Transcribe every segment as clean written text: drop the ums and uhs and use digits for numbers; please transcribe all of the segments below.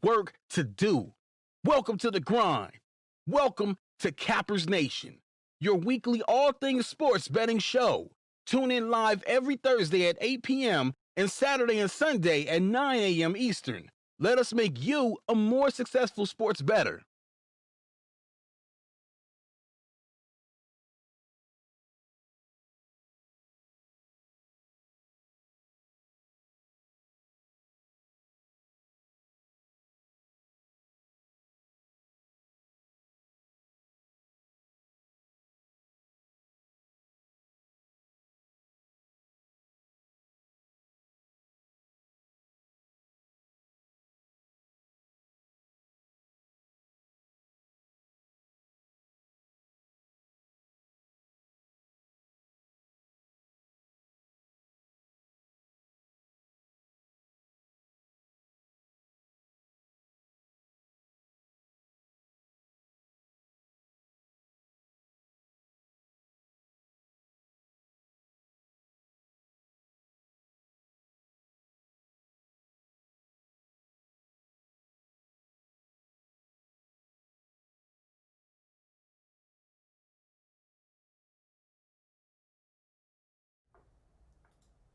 work to do. Welcome to the grind. Welcome to Cappers Nation, your weekly all things sports betting show. Tune in live every Thursday at 8 p.m. and Saturday and Sunday at 9 a.m. Eastern. Let us make you a more successful sports bettor.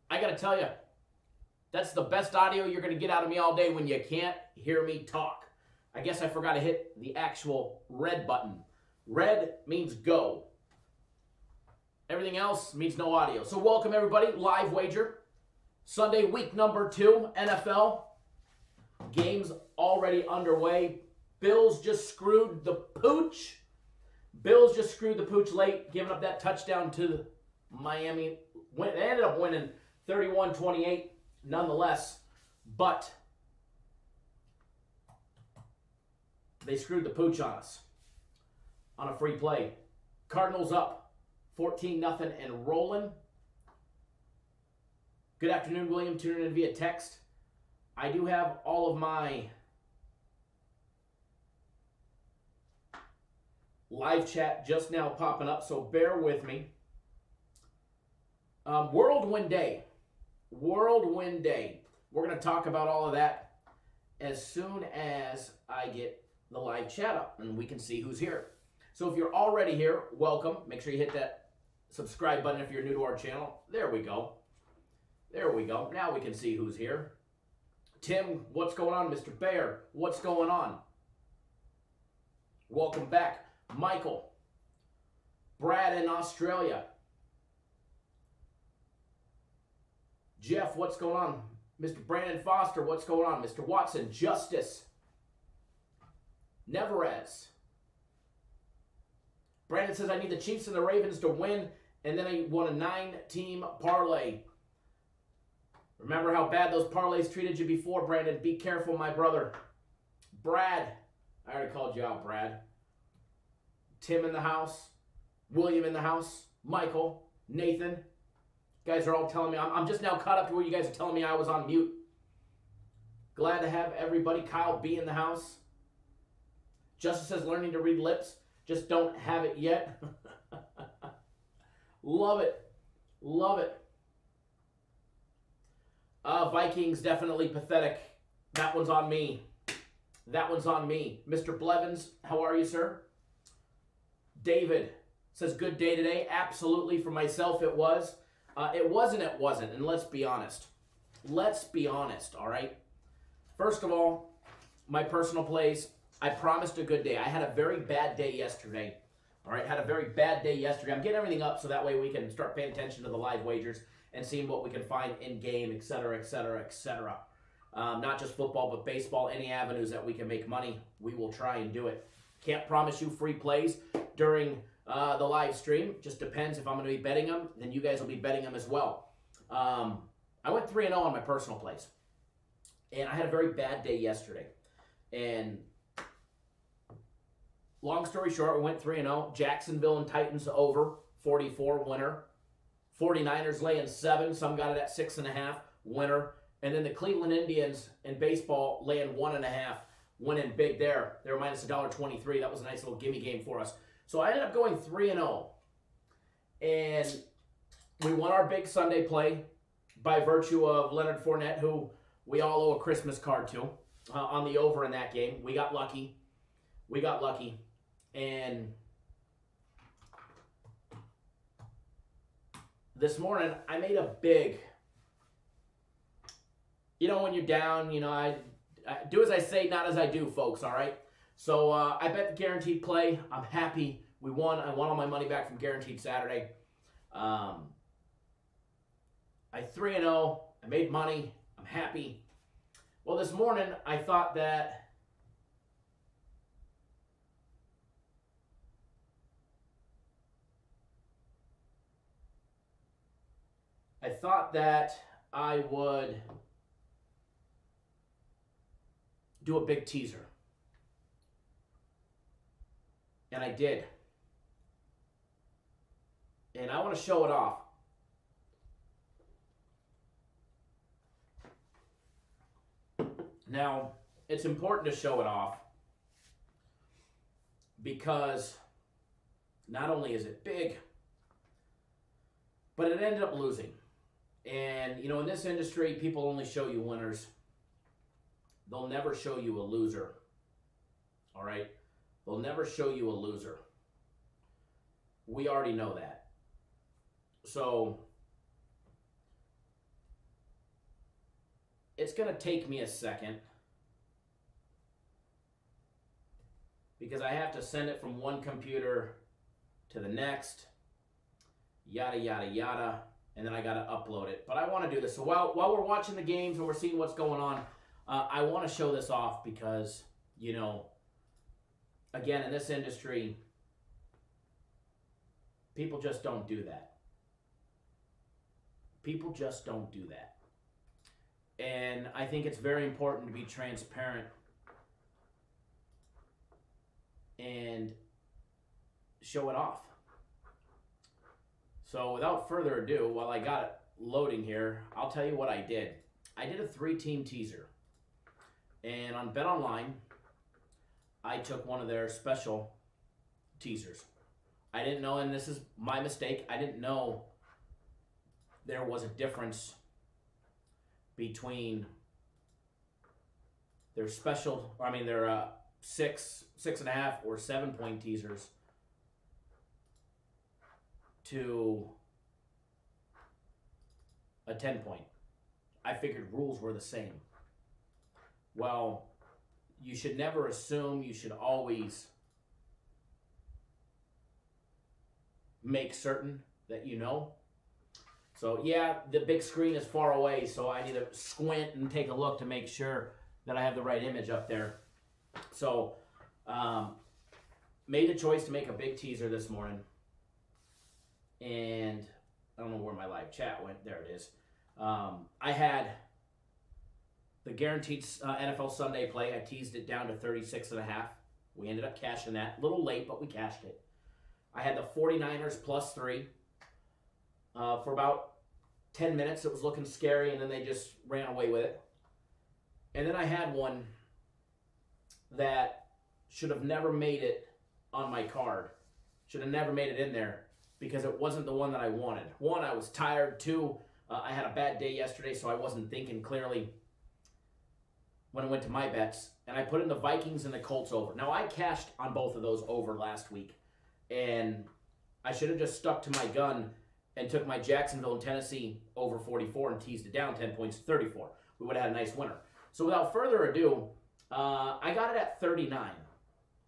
I gotta tell you, that's the best audio you're gonna get out of me all day when you can't hear me talk. I guess I forgot to hit the actual red button. Red means go. Everything else means no audio. So welcome everybody, live wager. Sunday, week number 2, NFL. Games already underway. Bills just screwed the pooch. Bills just screwed the pooch late, giving up that touchdown to Miami. They ended up winning 31-28 nonetheless, but they screwed the pooch on us on a free play. Cardinals up 14-0 and rolling. Good afternoon, William. Tuning in via text. I do have all of my live chat just now popping up, so bear with me. Whirlwind Day. Whirlwind Day. We're going to talk about all of that as soon as I get the live chat up and we can see who's here. So if you're already here, welcome. Make sure you hit that subscribe button if you're new to our channel. There we go. There we go. Now we can see who's here. Tim, what's going on? Mr. Bear, what's going on? Welcome back. Michael. Brad in Australia. Jeff, what's going on? Mr. Brandon Foster, what's going on? Mr. Watson, Justice. Neverez. Brandon says, I need the Chiefs and the Ravens to win, and then I want a 9-team parlay. Remember how bad those parlays treated you before, Brandon. Be careful, my brother. Brad. I already called you out, Brad. Tim in the house. William in the house. Michael. Nathan. You guys are all telling me, I'm just now caught up to where you guys are telling me I was on mute. Glad to have everybody. Kyle B in the house. Justice says learning to read lips. Just don't have it yet. Love it. Love it. Vikings definitely pathetic. That one's on me. That one's on me. Mr. Blevins, how are you, sir? David says good day today. Absolutely. For myself, it was. It wasn't, and let's be honest. Let's be honest, all right? First of all, my personal plays, I promised a good day. I had a very bad day yesterday, all right? Had a very bad day yesterday. I'm getting everything up so that way we can start paying attention to the live wagers and seeing what we can find in-game, et cetera, et cetera, et cetera. Not just football, but baseball, any avenues that we can make money, we will try and do it. Can't promise you free plays during the live stream. Just depends if I'm going to be betting them, then you guys will be betting them as well. I went 3-0 on my personal plays. And I had a very bad day yesterday. And long story short, we went 3-0. Jacksonville and Titans over, 44, winner. 49ers laying 7. Some got it at 6.5, winner. And then the Cleveland Indians in baseball laying 1.5, winning big there. They were minus $1.23. That was a nice little gimme game for us. So I ended up going 3-0. And we won our big Sunday play by virtue of Leonard Fournette, who we all owe a Christmas card to. on the over in that game. We got lucky. And this morning, I made a big, when you're down, I do as I say, not as I do, folks, all right? So I bet the guaranteed play. I'm happy. We won. I won all my money back from Guaranteed Saturday. I 3-0. I made money. I'm happy. Well, this morning, I thought that I would do a big teaser. And I did. And I want to show it off. Now, it's important to show it off because not only is it big, but it ended up losing. And, in this industry, people only show you winners. They'll never show you a loser. All right? They'll never show you a loser. We already know that. So, it's going to take me a second because I have to send it from one computer to the next, yada, yada, yada, and then I got to upload it. But I want to do this. So while we're watching the games and we're seeing what's going on, I want to show this off because, again, in this industry, people just don't do that. People just don't do that. And I think it's very important to be transparent and show it off. So without further ado, while I got it loading here, I'll tell you what I did. I did a 3-team teaser. And on BetOnline, I took one of their special teasers. I didn't know, and this is my mistake, I didn't know there was a difference between their special, their 6.5, or 7-point teasers to a 10-point. I figured rules were the same. Well, you should never assume. You should always make certain that you know. So, yeah, the big screen is far away, so I need to squint and take a look to make sure that I have the right image up there. So, made the choice to make a big teaser this morning. And I don't know where my live chat went. There it is. I had the guaranteed NFL Sunday play. I teased it down to 36.5. We ended up cashing that. A little late, but we cashed it. I had the 49ers +3 for about 10 minutes. It was looking scary, and then they just ran away with it. And then I had one that should have never made it on my card. Should have never made it in there because it wasn't the one that I wanted. One, I was tired. Two, I had a bad day yesterday, so I wasn't thinking clearly when I went to my bets. And I put in the Vikings and the Colts over. Now, I cashed on both of those over last week. And I should have just stuck to my gun and took my Jacksonville and Tennessee over 44 and teased it down 10 points to 34. We would have had a nice winner. So without further ado, I got it at 39.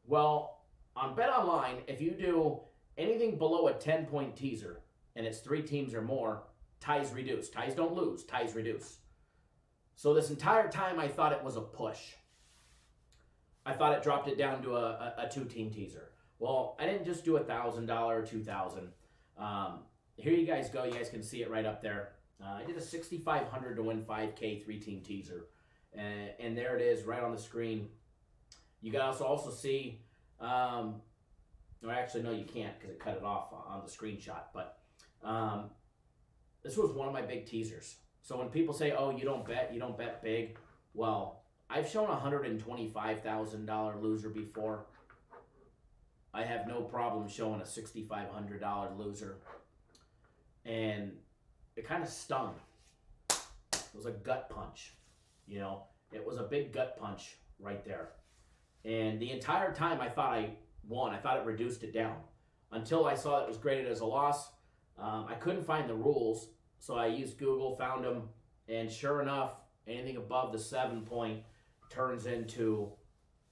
Well, on BetOnline, if you do anything below a 10-point teaser, and it's 3 teams or more, ties reduce. Ties don't lose. Ties reduce. So this entire time, I thought it was a push. I thought it dropped it down to a 2-team teaser. Well, I didn't just do $1,000 or $2,000. Here you guys go. You guys can see it right up there. I did a $6,500 to win $5K 3-team teaser. And there it is right on the screen. You guys also see, or actually, no, you can't because it cut it off on the screenshot. But this was one of my big teasers. So when people say, oh, you don't bet big. Well, I've shown a $125,000 loser before. I have no problem showing a $6,500 loser. And it kind of stung. It was a gut punch, It was a big gut punch right there. And the entire time I thought I won. I thought it reduced it down until I saw it was graded as a loss. I couldn't find the rules, so I used Google, found them, and sure enough, anything above the 7 point turns into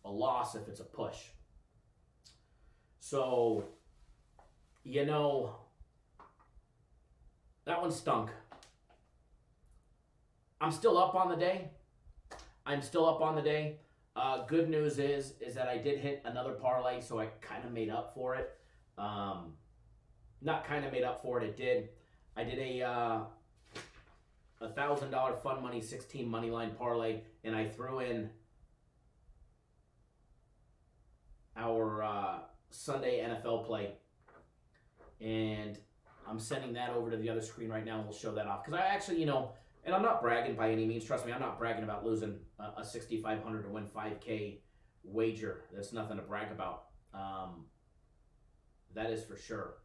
a loss if it's a push. So, you know, that one stunk. I'm still up on the day. Good news is that I did hit another parlay, so I kind of made up for it. Not kind of made up for it, it did. I did a $1,000 fun money 16 money line parlay, and I threw in our Sunday NFL play. And I'm sending that over to the other screen right now, and we'll show that off. Because I actually, you know, and I'm not bragging by any means. Trust me, I'm not bragging about losing a $6,500 to win $5K wager. That's nothing to brag about. That is for sure.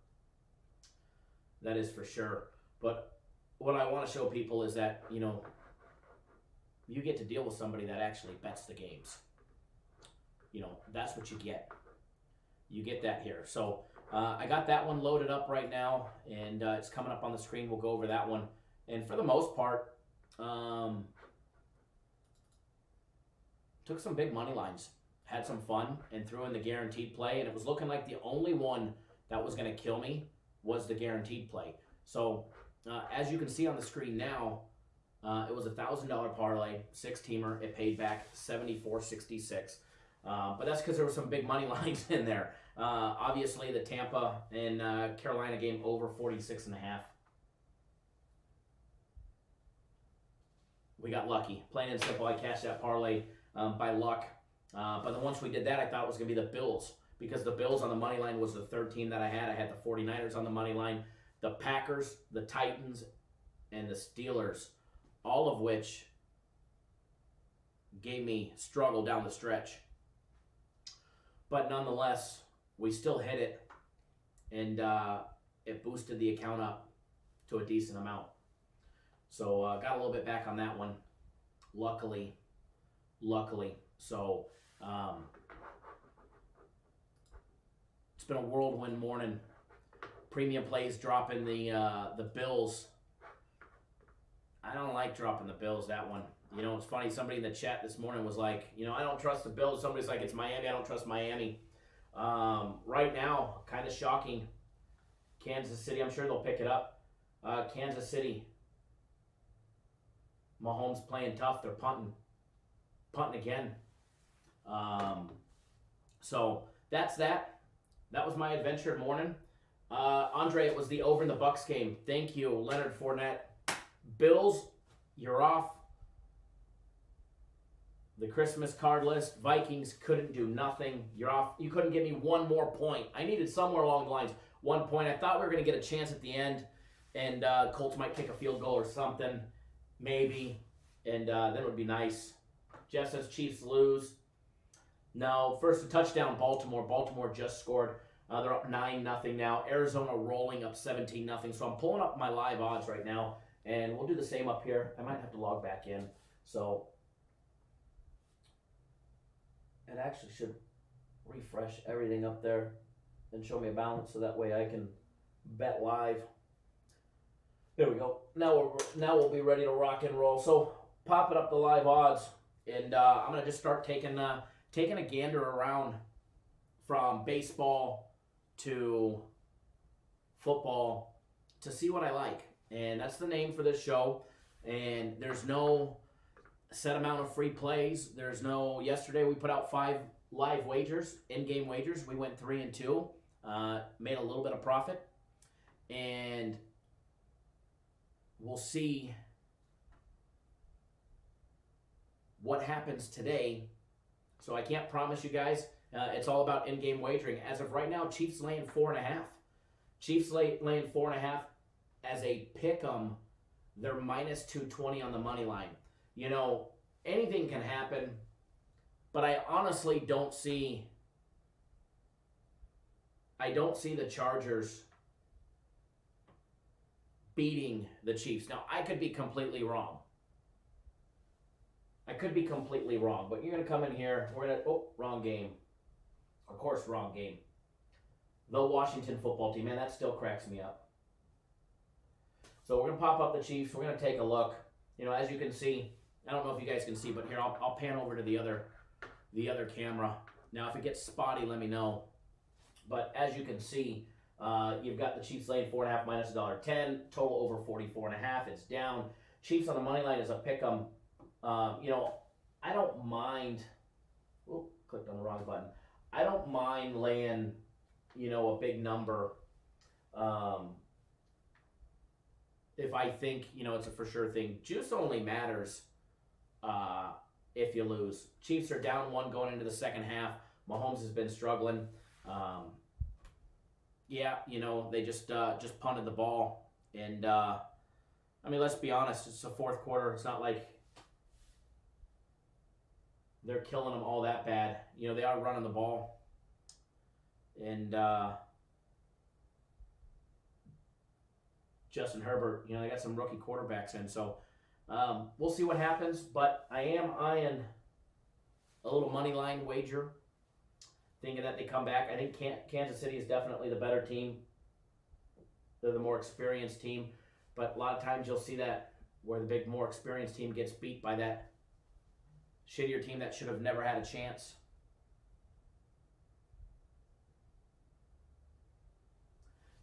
That is for sure. But what I want to show people is that, you know, you get to deal with somebody that actually bets the games. You know, that's what you get. You get that here. So I got that one loaded up right now, and it's coming up on the screen. We'll go over that one. And for the most part, took some big money lines, had some fun, and threw in the guaranteed play. And it was looking like the only one that was going to kill me was the guaranteed play. So as you can see on the screen now, it was a $1,000 parlay, 6-teamer. It paid back $74.66. But that's because there were some big money lines in there. Obviously, the Tampa and Carolina game over 46.5. We got lucky. Plain and simple, I cashed that parlay by luck. But then once we did that, I thought it was going to be the Bills, because the Bills on the money line was the third team that I had. I had the 49ers on the money line, the Packers, the Titans, and the Steelers, all of which gave me struggle down the stretch. But nonetheless, we still hit it, and it boosted the account up to a decent amount. So got a little bit back on that one, luckily. So it's been a whirlwind morning. Premium plays dropping the Bills. I don't like dropping the Bills, that one. You know, it's funny, somebody in the chat this morning was like, you know, I don't trust the Bills. Somebody's like, it's Miami, I don't trust Miami. Right now, kind of shocking. Kansas City, I'm sure they'll pick it up. Kansas City. Mahomes playing tough. They're punting again. So that's that. That was my adventure morning. Andre, it was the over in the Bucks game. Thank you, Leonard Fournette. Bills, you're off the Christmas card list. Vikings couldn't do nothing. You're off. You couldn't give me one more point. I needed somewhere along the lines 1 point. I thought we were going to get a chance at the end, and Colts might kick a field goal or something. Maybe, and then it would be nice. Jeff says Chiefs lose. No, first a touchdown, Baltimore. Baltimore just scored. They're up 9-0 now. Arizona rolling up 17-0. So I'm pulling up my live odds right now, and we'll do the same up here. I might have to log back in. So it actually should refresh everything up there and show me a balance, so that way I can bet live. There we go. Now we'll be ready to rock and roll. So popping up the live odds, and I'm gonna just start taking a gander around from baseball to football to see what I like, and that's the name for this show. And there's no set amount of free plays. There's no. Yesterday we put out 5 live wagers, in-game wagers. We went 3-2, made a little bit of profit, and we'll see what happens today. So I can't promise you guys. It's all about in-game wagering. As of right now, Chiefs laying 4.5. Chiefs laying 4.5 as a pick-em. They're minus 220 on the money line. You know, anything can happen, but I honestly don't see the Chargers beating the Chiefs. Now, I could be completely wrong. I could be completely wrong, but you're going to come in here. We're going to, wrong game. Of course, wrong game. The Washington football team, man, that still cracks me up. So we're going to pop up the Chiefs. We're going to take a look. You know, as you can see, I don't know if you guys can see, but here, I'll pan over to the other camera. Now, if it gets spotty, let me know. But as you can see, you've got the Chiefs laying 4.5 minus $1.10. Total over 44.5. It's down. Chiefs on the money line is a pick 'em. You know, I don't mind. Clicked on the wrong button. I don't mind laying, you know, a big number. If I think, you know, it's a for sure thing. Juice only matters if you lose. Chiefs are down 1 going into the second half. Mahomes has been struggling. Yeah, you know, they just punted the ball. And, I mean, let's be honest. It's the fourth quarter. It's not like they're killing them all that bad. You know, they are running the ball. And Justin Herbert, you know, they got some rookie quarterbacks in. So we'll see what happens. But I am eyeing a little money line wager, thinking that they come back. I think Kansas City is definitely the better team. They're the more experienced team. But a lot of times you'll see that where the big, more experienced team gets beat by that shittier team that should have never had a chance.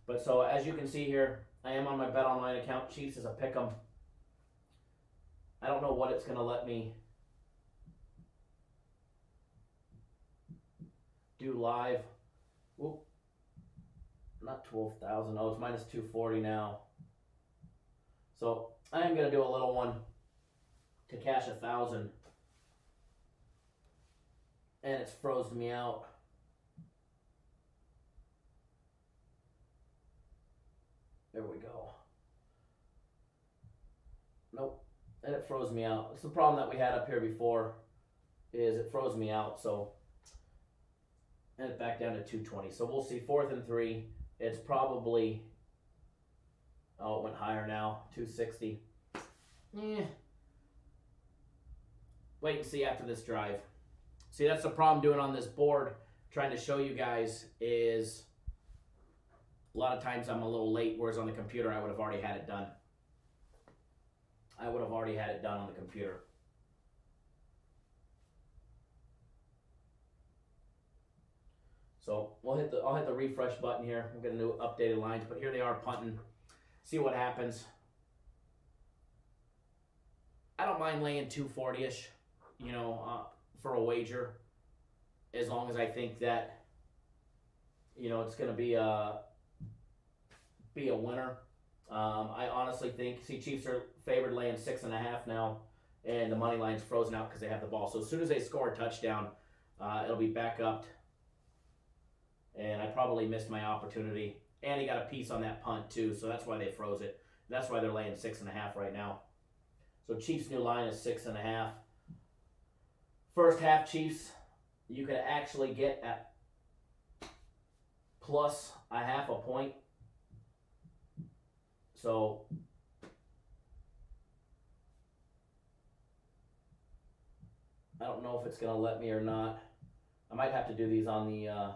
But so as you can see here, I am on my Bet Online account. Chiefs is a pick 'em. I don't know what it's going to let me do live. Whoop. Not 12,000. Oh, it's minus 240 now. So I am going to do a little one to cash 1,000. And it's frozen me out. There we go. Nope. And it froze me out. It's the problem that we had up here before, is it froze me out. So, and it's back down to 220. So we'll see. 4th and 3. It's probably, oh, it went higher now. 260. Wait and see after this drive. See, that's the problem doing on this board, trying to show you guys, is a lot of times I'm a little late, whereas on the computer I would have already had it done. I would have already had it done on the computer. So I'll hit the refresh button here. We'll get a new updated lines, but here they are punting. See what happens. I don't mind laying 240-ish, you know, for a wager, as long as I think that, you know, it's going to be a winner. I honestly think, see, Chiefs are favored laying 6.5 now, and the money line's frozen out because they have the ball. So as soon as they score a touchdown, it'll be back up. And I probably missed my opportunity. And he got a piece on that punt too, so that's why they froze it. That's why they're laying 6.5 right now. So Chiefs' new line is 6.5. First half Chiefs, you could actually get at plus a half a point. So I don't know if it's going to let me or not. I might have to do these on the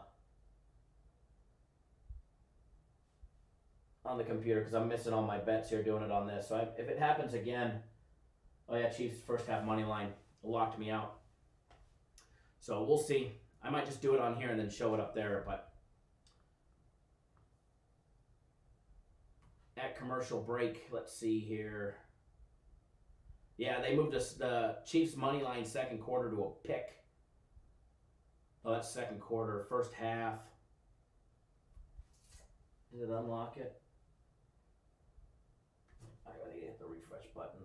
computer because I'm missing all my bets here doing it on this. So if it happens again, oh yeah, Chiefs first half money line locked me out. So we'll see. I might just do it on here and then show it up there, but at commercial break, let's see here. Yeah, they moved us the Chiefs money line second quarter to a pick. Oh, that's second quarter. First half. Did it unlock it? I need to hit the refresh button.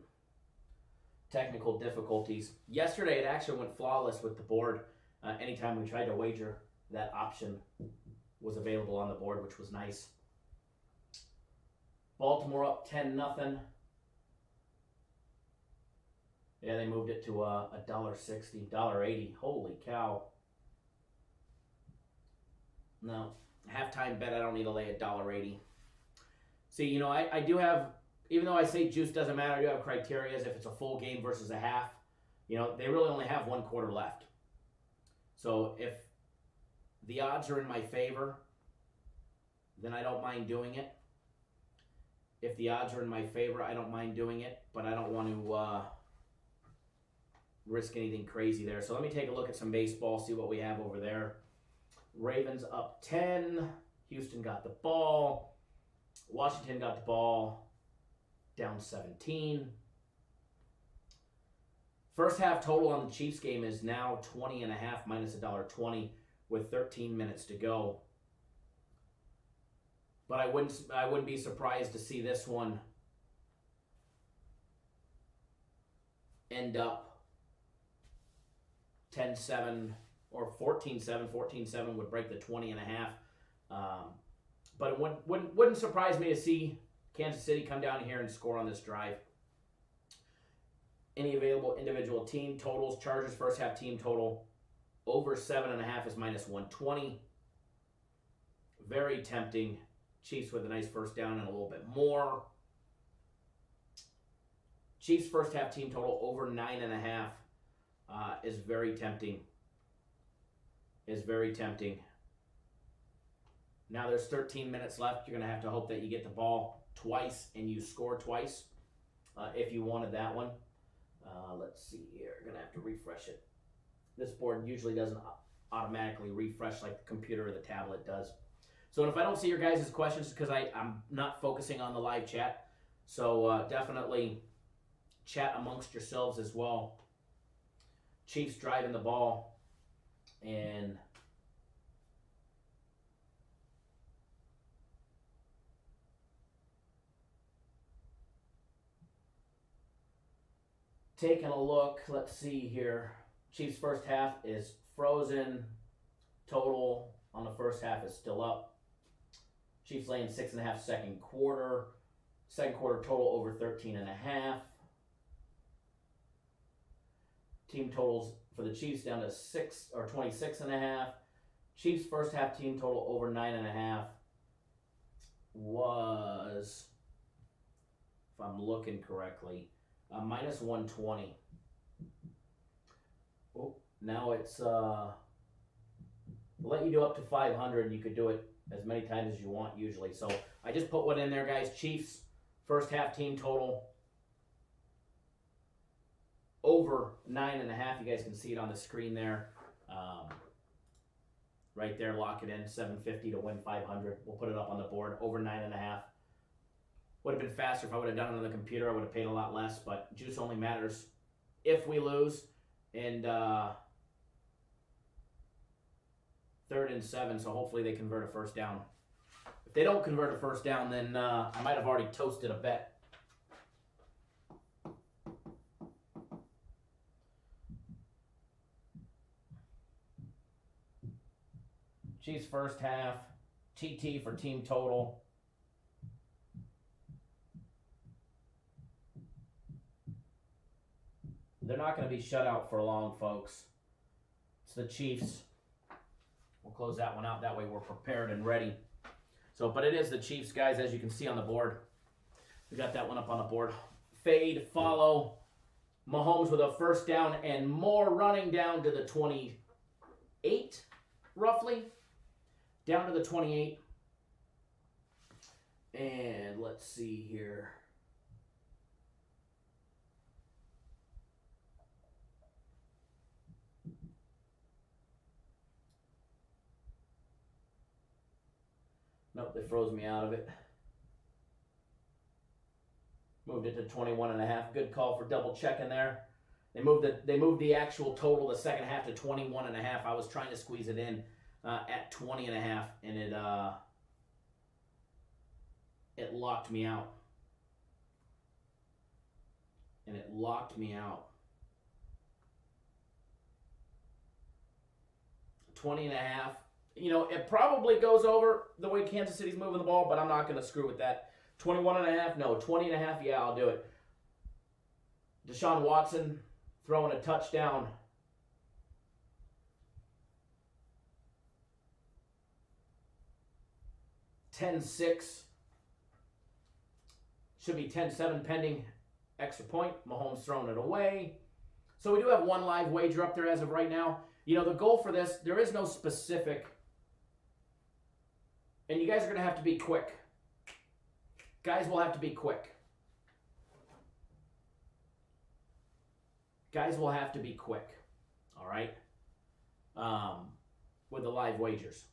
Technical difficulties. Yesterday, it actually went flawless with the board. Anytime we tried to wager, that option was available on the board, which was nice. Baltimore up 10-0. Yeah, they moved it to $1.60, $1.80. Holy cow. No, halftime bet, I don't need to lay $1.80. See, you know, I do have, even though I say juice doesn't matter, I do have criteria if it's a full game versus a half. They really only have one quarter left. So if the odds are in my favor, then I don't mind doing it. If the odds are in my favor, I don't mind doing it, but I don't want to risk anything crazy there. So let me take a look at some baseball, see what we have over there. Ravens up 10. Houston got the ball. Washington got the ball. Down 17. First half total on the Chiefs game is now 20.5 minus $1.20 with 13 minutes to go. But I wouldn't be surprised to see this one end up 10-7 or 14-7. 14-7 would break the 20.5. But it wouldn't surprise me to see Kansas City come down here and score on this drive. Any available individual team totals. Chargers first half team total over 7.5 is minus 120. Very tempting. Chiefs with a nice first down and a little bit more. Chiefs first half team total over 9.5 is very tempting. Now there's 13 minutes left. You're going to have to hope that you get the ball twice and you score twice if you wanted that one. Let's see here. Going to have to refresh it. This board usually doesn't automatically refresh like the computer or the tablet does. So if I don't see your guys' questions, it's because I'm not focusing on the live chat. So definitely chat amongst yourselves as well. Chiefs driving the ball and taking a look. Let's see here. Chiefs first half is frozen. Total on the first half is still up. Chiefs laying 6.5 second quarter. Second quarter total over 13.5. Team totals for the Chiefs down to 26.5. Chiefs first half team total over 9.5 was, if I'm looking correctly, minus 120. Oh, now it's let you do up to 500. You could do it as many times as you want usually. So I just put one in there, guys. Chiefs first half team total over 9.5. You guys can see it on the screen there. Right there, lock it in. 750 to win 500. We'll put it up on the board. Over 9.5. Would have been faster if I would have done it on the computer. I would have paid a lot less, but juice only matters if we lose. And 3rd and 7, so hopefully they convert a first down. If they don't convert a first down, then I might have already toasted a bet. Chiefs first half, TT for team total. They're not going to be shut out for long, folks. It's the Chiefs. We'll close that one out. That way we're prepared and ready. So, but it is the Chiefs, guys, as you can see on the board. We got that one up on the board. Fade, follow. Mahomes with a first down and more, running down to the 28, roughly. Down to the 28. And let's see here. Nope, they froze me out of it. Moved it to 21.5. Good call for double checking there. They moved the actual total the second half to 21.5. I was trying to squeeze it in at 20.5, and it locked me out. 20.5. It probably goes over the way Kansas City's moving the ball, but I'm not going to screw with that. 21.5, no. 20.5, yeah, I'll do it. Deshaun Watson throwing a touchdown. $10-6. Should be 10-7 pending extra point. Mahomes throwing it away. So we do have one live wager up there as of right now. You know, the goal for this, there is no specific, and you guys are going to have to be quick. Guys will have to be quick. Guys will have to be quick, all right, with the live wagers.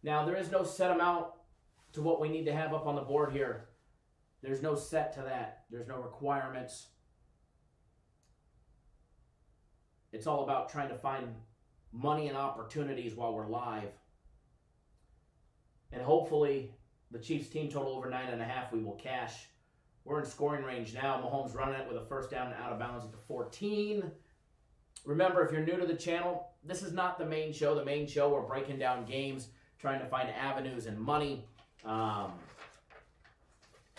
Now, there is no set amount to what we need to have up on the board here. There's no set to that. There's no requirements. It's all about trying to find money and opportunities while we're live. And hopefully, the Chiefs team total over 9.5, we will cash. We're in scoring range now. Mahomes running it with a first down and out of bounds at the 14. Remember, if you're new to the channel, this is not the main show. The main show, we're breaking down games, trying to find avenues and money,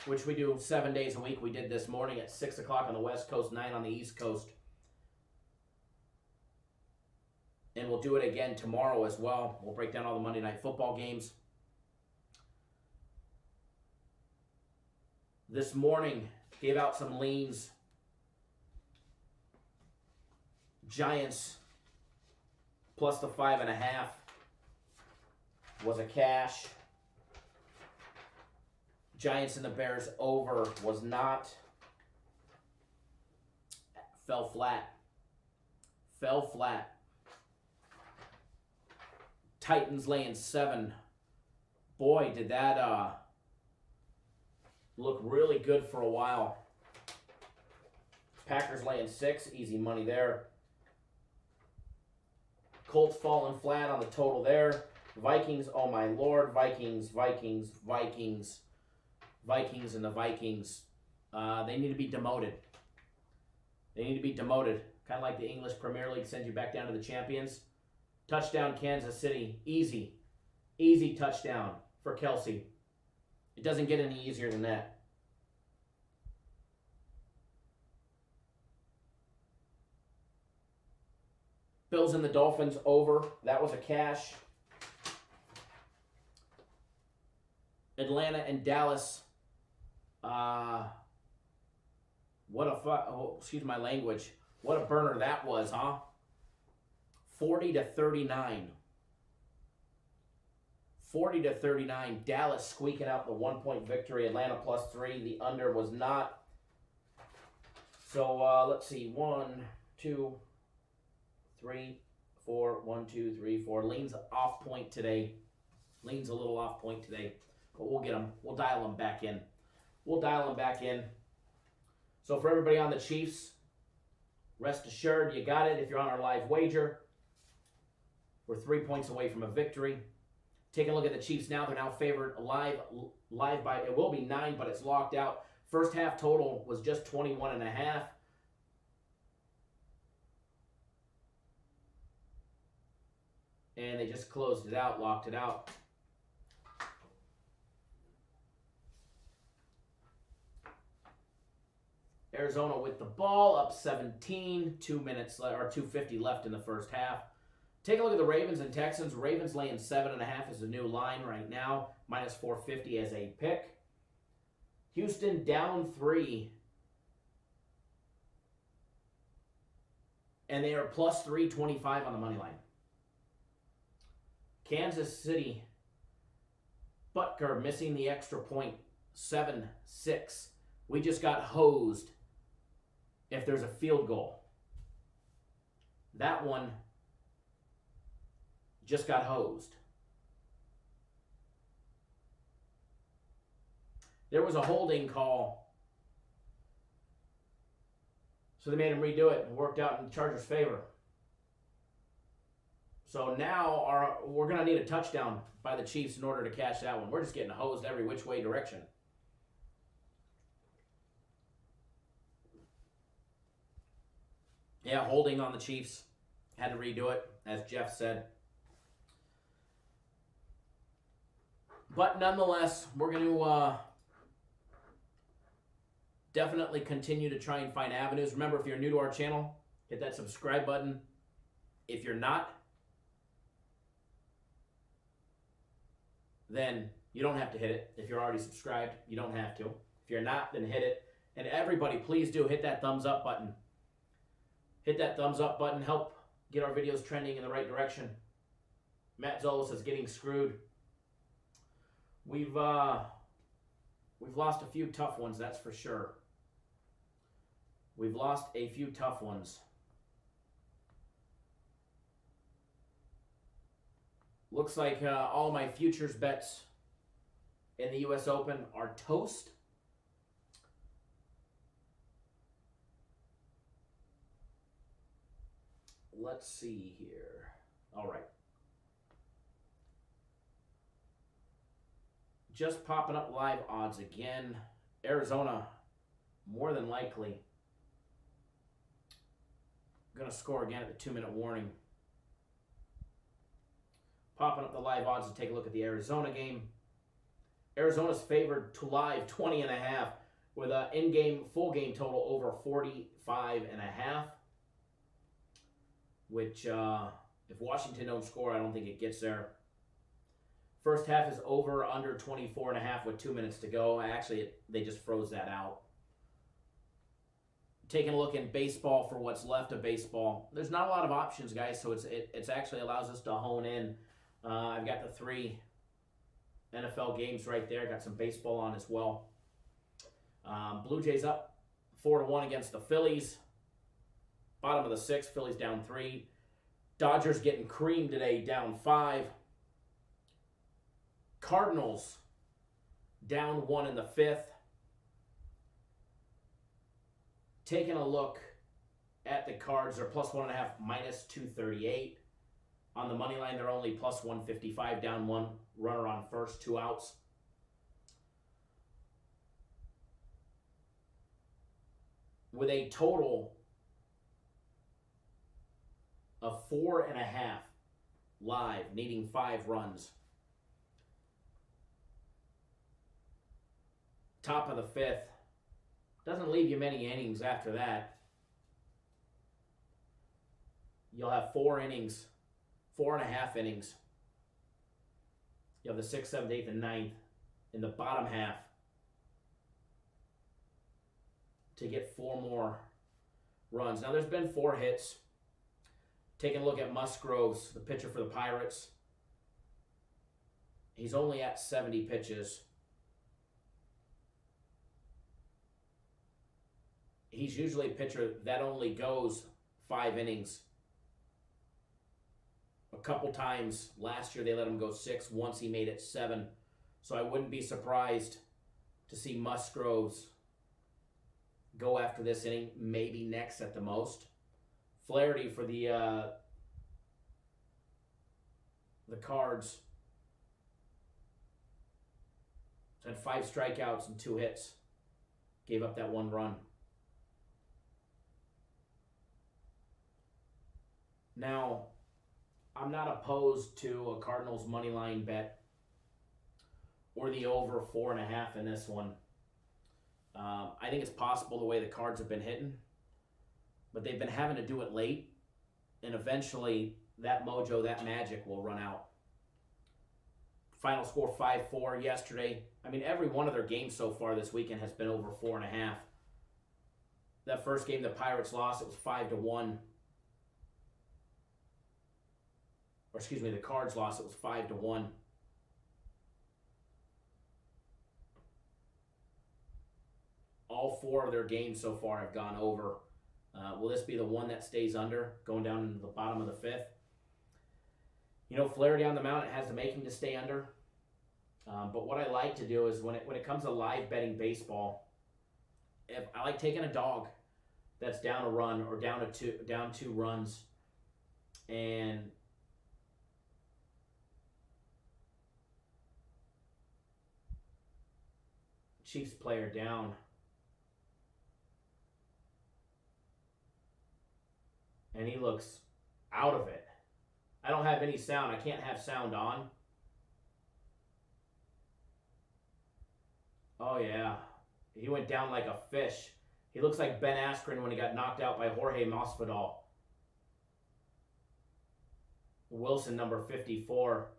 which we do 7 days a week. We did this morning at 6 o'clock on the West Coast, 9 on the East Coast. And we'll do it again tomorrow as well. We'll break down all the Monday Night Football games. This morning, gave out some leans. Giants plus the 5.5 was a cash. Giants and the Bears over was not. Fell flat. Fell flat. Titans laying 7. Boy, did that look really good for a while. Packers laying 6. Easy money there. Colts falling flat on the total there. Vikings, oh my lord. Vikings, and the Vikings. They need to be demoted. They need to be demoted. Kind of like the English Premier League sends you back down to the champions. Touchdown, Kansas City. Easy. Easy touchdown for Kelsey. It doesn't get any easier than that. Bills and the Dolphins over. That was a cash. Atlanta and Dallas. Excuse my language. What a burner that was, huh? 40-39. 40-39. Dallas squeaking out the 1-point victory. Atlanta +3. The under was not. So let's see. 1, 2, 3, 4. 1, 2, 3, 4. Lean's off point today. Lean's a little off point today. But we'll get them. We'll dial them back in. So for everybody on the Chiefs, rest assured you got it if you're on our live wager. We're 3 points away from a victory. Take a look at the Chiefs now. They're now favored live by, it will be 9, but it's locked out. First half total was just 21.5. And they just closed it out, locked it out. Arizona with the ball, up 17, 2:50 left in the first half. Take a look at the Ravens and Texans. Ravens laying 7.5 is the new line right now. -450 as a pick. Houston down 3. And they are +325 on the money line. Kansas City, Butker missing the extra point, 7-6. We just got hosed if there's a field goal. That one just got hosed. There was a holding call, so they made him redo it and worked out in the Chargers' favor. So now we're going to need a touchdown by the Chiefs in order to cash that one. We're just getting hosed every which way direction. Yeah, holding on the Chiefs. Had to redo it, as Jeff said. But nonetheless, we're going to definitely continue to try and find avenues. Remember, if you're new to our channel, hit that subscribe button. If you're not, then you don't have to hit it. If you're already subscribed, you don't have to. If you're not, then hit it. And everybody, please do hit that thumbs up button. Hit that thumbs up button. Help get our videos trending in the right direction. Matt Zola says getting screwed. We've lost a few tough ones, that's for sure. We've lost a few tough ones. Looks like all my futures bets in the U.S. Open are toast. Let's see here. All right. Just popping up live odds again. Arizona, more than likely, going to score again at the 2-minute warning. Popping up the live odds to take a look at the Arizona game. Arizona's favored to live 20.5 with an in-game full game total over 45.5. Which, if Washington don't score, I don't think it gets there. First half is over under 24.5 with 2 minutes to go. Actually, they just froze that out. Taking a look in baseball for what's left of baseball. There's not a lot of options, guys, so it's actually allows us to hone in. I've got the 3 NFL games right there. Got some baseball on as well. Blue Jays up 4-1 against the Phillies. Bottom of the 6th, Phillies down 3. Dodgers getting creamed today, down 5. Cardinals down 1 in the 5th. Taking a look at the Cards, they're plus 1.5, minus 238. On the money line, they're only plus 155, down 1. Runner on first, 2 outs. With a total of 4.5 live, needing 5 runs. Top of the 5th. Doesn't leave you many innings after that. You'll have 4 innings, 4.5 innings. You have the 6th, 7th, 8th, and 9th in the bottom half to get 4 more runs. Now, there's been 4 hits. Taking a look at Musgroves, the pitcher for the Pirates. He's only at 70 pitches. He's usually a pitcher that only goes 5 innings. A couple times last year they let him go 6. Once he made it 7. So I wouldn't be surprised to see Musgroves go after this inning, maybe next at the most. Flaherty for the Cards had 5 strikeouts and 2 hits. Gave up that 1 run. Now, I'm not opposed to a Cardinals money line bet or the over 4.5 in this one. I think it's possible the way the Cards have been hitting, but they've been having to do it late, and eventually that mojo, that magic will run out. Final score 5-4 yesterday. I mean, every one of their games so far this weekend has been over 4.5. That first game the Pirates lost, it was 5-1. Or excuse me, the Cards lost, it was 5-1. All 4 of their games so far have gone over. Will this be the one that stays under, going down into the bottom of the 5th? You know, Flaherty on the mound, it has the making to stay under. But what I like to do is when it comes to live betting baseball, if I like taking a dog that's down a run or down 2 runs, and Chiefs player down. And he looks out of it. I don't have any sound. I can't have sound on. Oh, yeah. He went down like a fish. He looks like Ben Askren when he got knocked out by Jorge Masvidal. Wilson, number 54.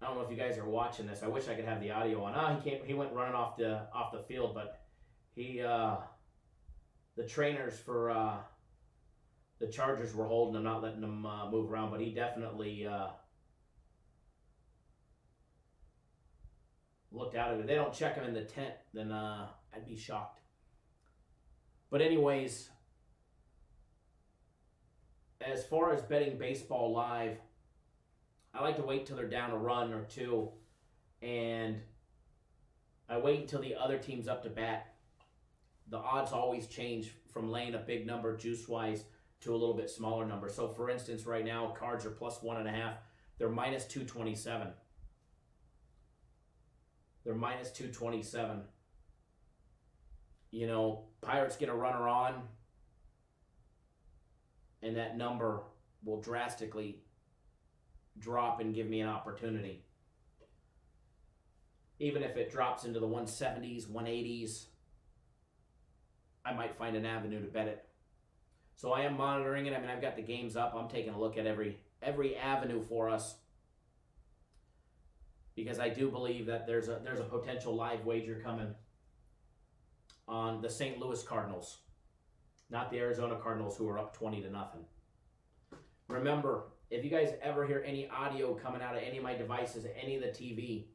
I don't know if you guys are watching this. I wish I could have the audio on. He went running off the field, but he the trainers for the Chargers were holding him, not letting him move around, but he definitely looked out of it. If they don't check him in the tent, then I'd be shocked. But anyways, as far as betting baseball live, I like to wait till they're down a run or two, and I wait until the other team's up to bat. The odds always change from laying a big number juice-wise to a little bit smaller number. So, for instance, right now, Cards are plus 1.5. They're minus 227. They're minus 227. You know, Pirates get a runner on, and that number will drastically drop and give me an opportunity. Even if it drops into the 170s, 180s, I might find an avenue to bet it. So I am monitoring it. I mean, I've got the games up. I'm taking a look at every avenue for us, because I do believe that there's a potential live wager coming on the St. Louis Cardinals, not the Arizona Cardinals, who are up 20-0. Remember, if you guys ever hear any audio coming out of any of my devices, any of the TV,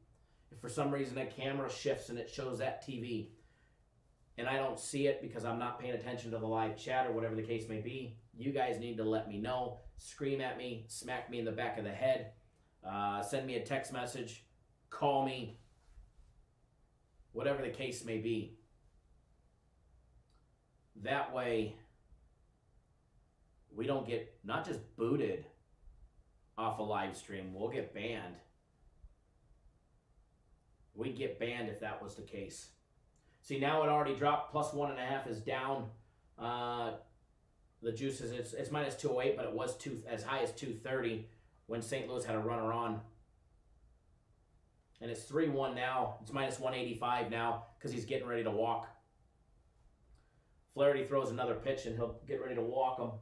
if for some reason a camera shifts and it shows that TV, and I don't see it because I'm not paying attention to the live chat or whatever the case may be, you guys need to let me know. Scream at me, smack me in the back of the head, send me a text message, call me, whatever the case may be. That way, we don't get not just booted off a live stream, we'll get banned. We'd get banned if that was the case. See, now it already dropped. Plus 1.5 is down. The juices, it's minus 208, but it was as high as 230 when St. Louis had a runner on. And it's 3-1 now. It's minus 185 now because he's getting ready to walk. Flaherty throws another pitch and he'll get ready to walk him.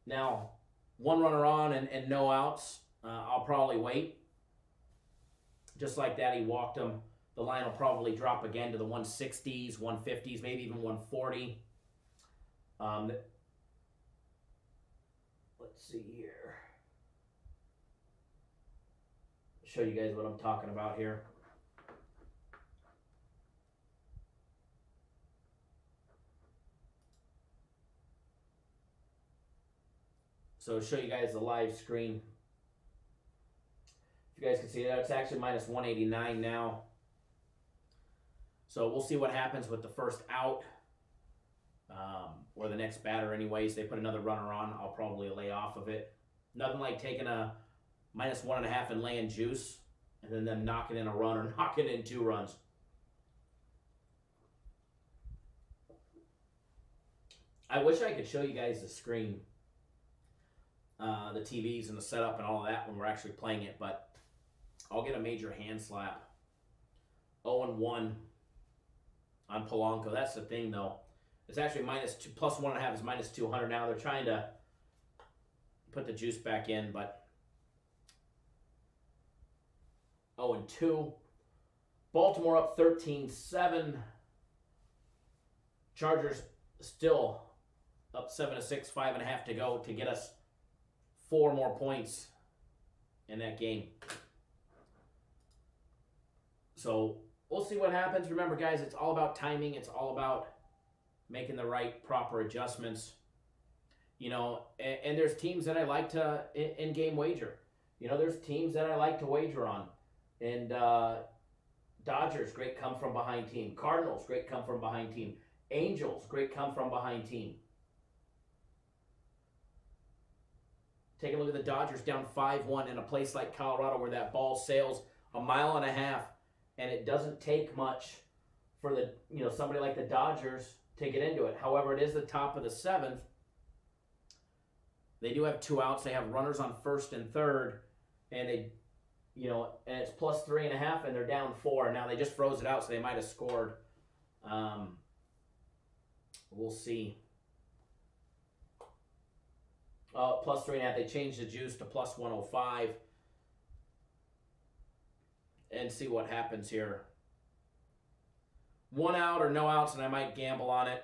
Now, one runner on and no outs. I'll probably wait. Just like that, he walked him. The line will probably drop again to the 160s, 150s, maybe even 140. Let's see here. Show you guys what I'm talking about here. So show you guys the live screen. If you guys can see that, it's actually minus 189 now. So we'll see what happens with the first out, or the next batter anyways. They put another runner on, I'll probably lay off of it. Nothing like taking a minus 1.5 and laying juice, and then them knocking in a run or knocking in 2 runs. I wish I could show you guys the screen, the TVs and the setup and all of that when we're actually playing it, but I'll get a major hand slap. 0-1 on Polanco. That's the thing, though. It's actually plus 1.5 is minus 200 now. They're trying to put the juice back in, but 0-2. Baltimore up 13-7. Chargers still up 7-6, 5.5 to go to get us 4 more points in that game. So we'll see what happens. Remember, guys, it's all about timing. It's all about making the right, proper adjustments. You know, and there's teams that I like to in-game wager. You know, there's teams that I like to wager on. And Dodgers, great come-from-behind team. Cardinals, great come-from-behind team. Angels, great come-from-behind team. Take a look at the Dodgers down 5-1 in a place like Colorado where that ball sails 1.5 miles, and it doesn't take much for somebody like the Dodgers to get into it. However, it is the top of the 7th. They do have 2 outs. They have runners on first and third, and and it's plus 3.5, and they're down 4. Now they just froze it out, so they might have scored. We'll see. Plus 3.5. They changed the juice to plus 105. And see what happens here. 1 out or no outs, and I might gamble on it.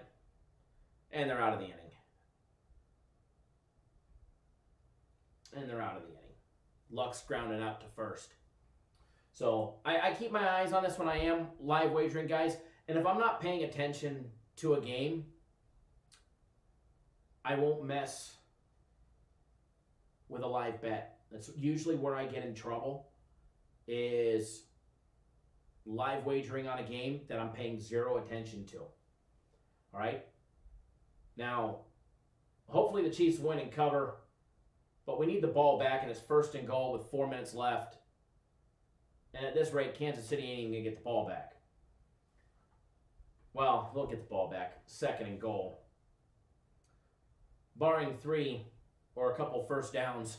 And they're out of the inning. Luck's grounded out to first. So I keep my eyes on this when I am live wagering, guys. And if I'm not paying attention to a game, I won't mess with a live bet. That's usually where I get in trouble, is live wagering on a game that I'm paying zero attention to. All right? Now, hopefully the Chiefs win and cover, but we need the ball back, and it's 1st and goal with 4 minutes left. And at this rate, Kansas City ain't even going to get the ball back. Well, they'll get the ball back. 2nd and goal. Barring 3 or a couple first downs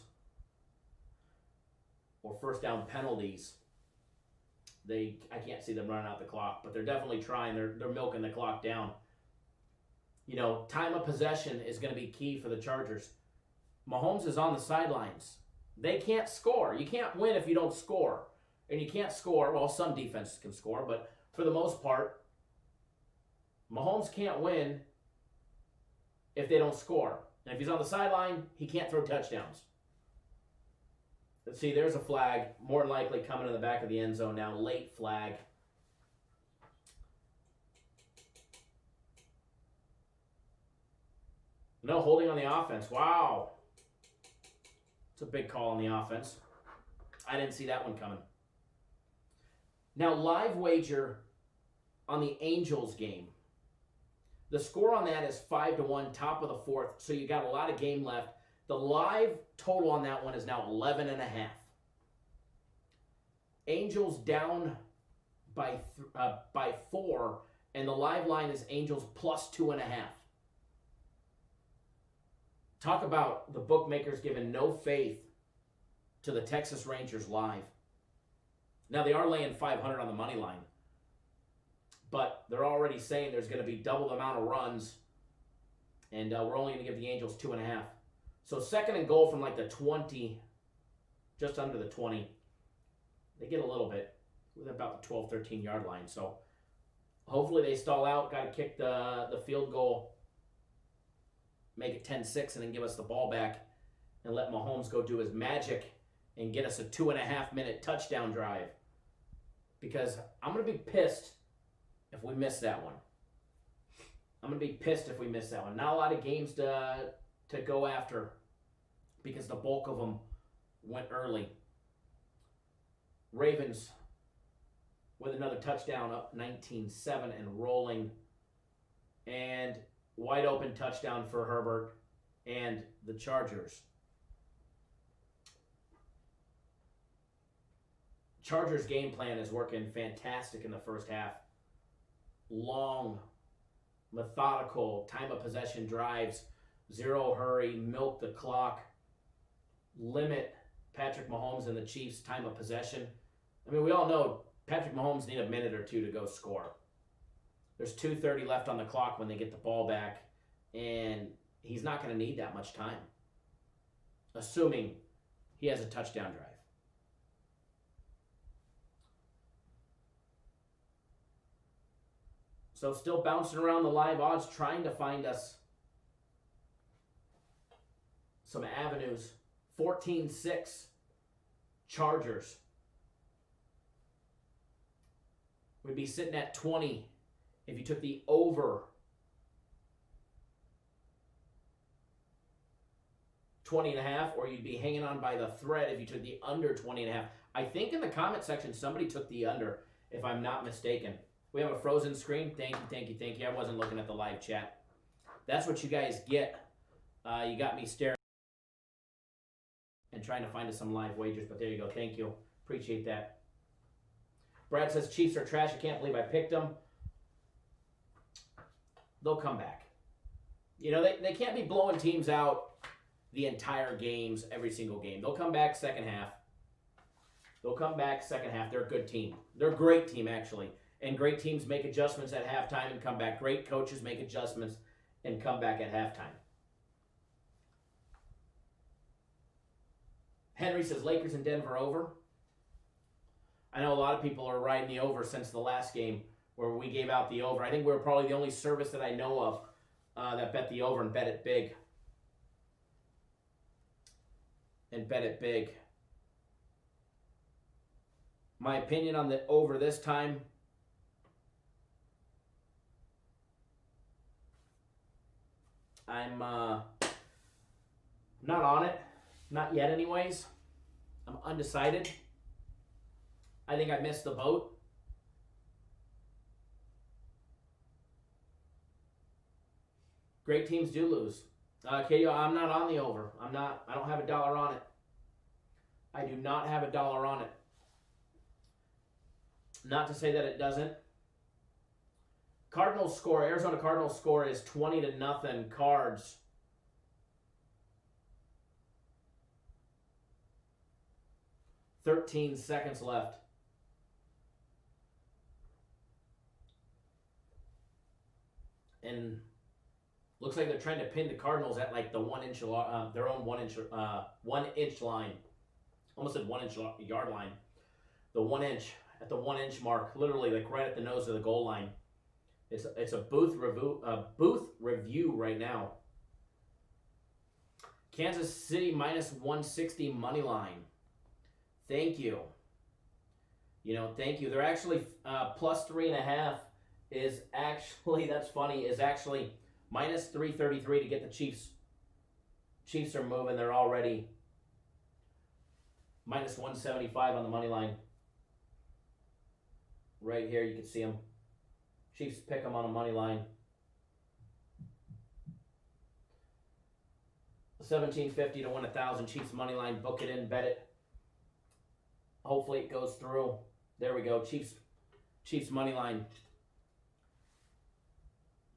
or first down penalties, I can't see them running out the clock, but they're definitely trying. They're milking the clock down. You know, time of possession is going to be key for the Chargers. Mahomes is on the sidelines. They can't score. You can't win if you don't score. And you can't score. Well, some defenses can score, but for the most part, Mahomes can't win if they don't score. And if he's on the sideline, he can't throw touchdowns. Let's see, there's a flag, more than likely coming in the back of the end zone now. Late flag. No holding on the offense. Wow. It's a big call on the offense. I didn't see that one coming. Now, live wager on the Angels game. The score on that is 5-1, top of the 4th, so you got a lot of game left. The live total on that one is now 11.5. Angels down by 4, and the live line is Angels plus 2.5. Talk about the bookmakers giving no faith to the Texas Rangers live. Now, they are laying 500 on the money line, but they're already saying there's going to be double the amount of runs, and we're only going to give the Angels 2.5. So 2nd and goal from like the 20, just under the 20. They get a little bit with about the 12, 13-yard line. So hopefully they stall out, got to kick the field goal, make it 10-6, and then give us the ball back and let Mahomes go do his magic and get us a 2.5-minute touchdown drive. Because I'm going to be pissed if we miss that one. I'm going to be pissed if we miss that one. Not a lot of games to go after because the bulk of them went early. Ravens with another touchdown, up 19-7 and rolling. And wide open touchdown for Herbert and the Chargers. Chargers game plan is working fantastic in the first half. Long, methodical, time of possession drives, zero hurry, milk the clock, limit Patrick Mahomes and the Chiefs' time of possession. I mean, we all know Patrick Mahomes need a minute or two to go score. There's 2:30 left on the clock when they get the ball back, and he's not going to need that much time, assuming he has a touchdown drive. So still bouncing around the live odds, trying to find us some avenues. 14-6 Chargers. We'd be sitting at 20 if you took the over 20.5, or you'd be hanging on by the thread if you took the under 20.5. I think in the comment section somebody took the under, if I'm not mistaken. We have a frozen screen. Thank you. I wasn't looking at the live chat. That's what you guys get. You got me staring and trying to find us some live wagers, but there you go. Thank you. Appreciate that. Brad says Chiefs are trash. I can't believe I picked them. They'll come back. You know, they can't be blowing teams out the entire games, every single game. They'll come back second half. They're a good team. They're a great team, actually. And great teams make adjustments at halftime and come back. Great coaches make adjustments and come back at halftime. Henry says Lakers and Denver over. I know a lot of people are riding the over since the last game. where we gave out the over. I think we were probably the only service that I know of that bet the over and bet it big. My opinion on the over this time, I'm not on it. Not yet anyways. I'm undecided. I think I missed the boat. Great teams do lose. Okay, I'm not on the over. I don't have $1 on it. I do not have $1 on it. Not to say that it doesn't. Cardinals score, Arizona Cardinals score is 20-0 Cards. "13 seconds left. And looks like they're trying to pin the Cardinals at like the 1 inch, their own 1 inch line. Almost said 1 inch yard line. The 1 inch, at the 1 inch mark, literally like right at the nose of the goal line. It's a booth review right now. Kansas City minus 160 money line. Thank you. Thank you. They're actually plus 3.5 is actually, that's funny, is actually minus 333 to get the Chiefs. Chiefs are moving. They're already minus 175 on the money line. Right here, you can see them. Chiefs pick them on a money line. $17.50 to win 1,000. Chiefs money line. Book it in. Bet it. Hopefully it goes through. There we go. Chiefs money line.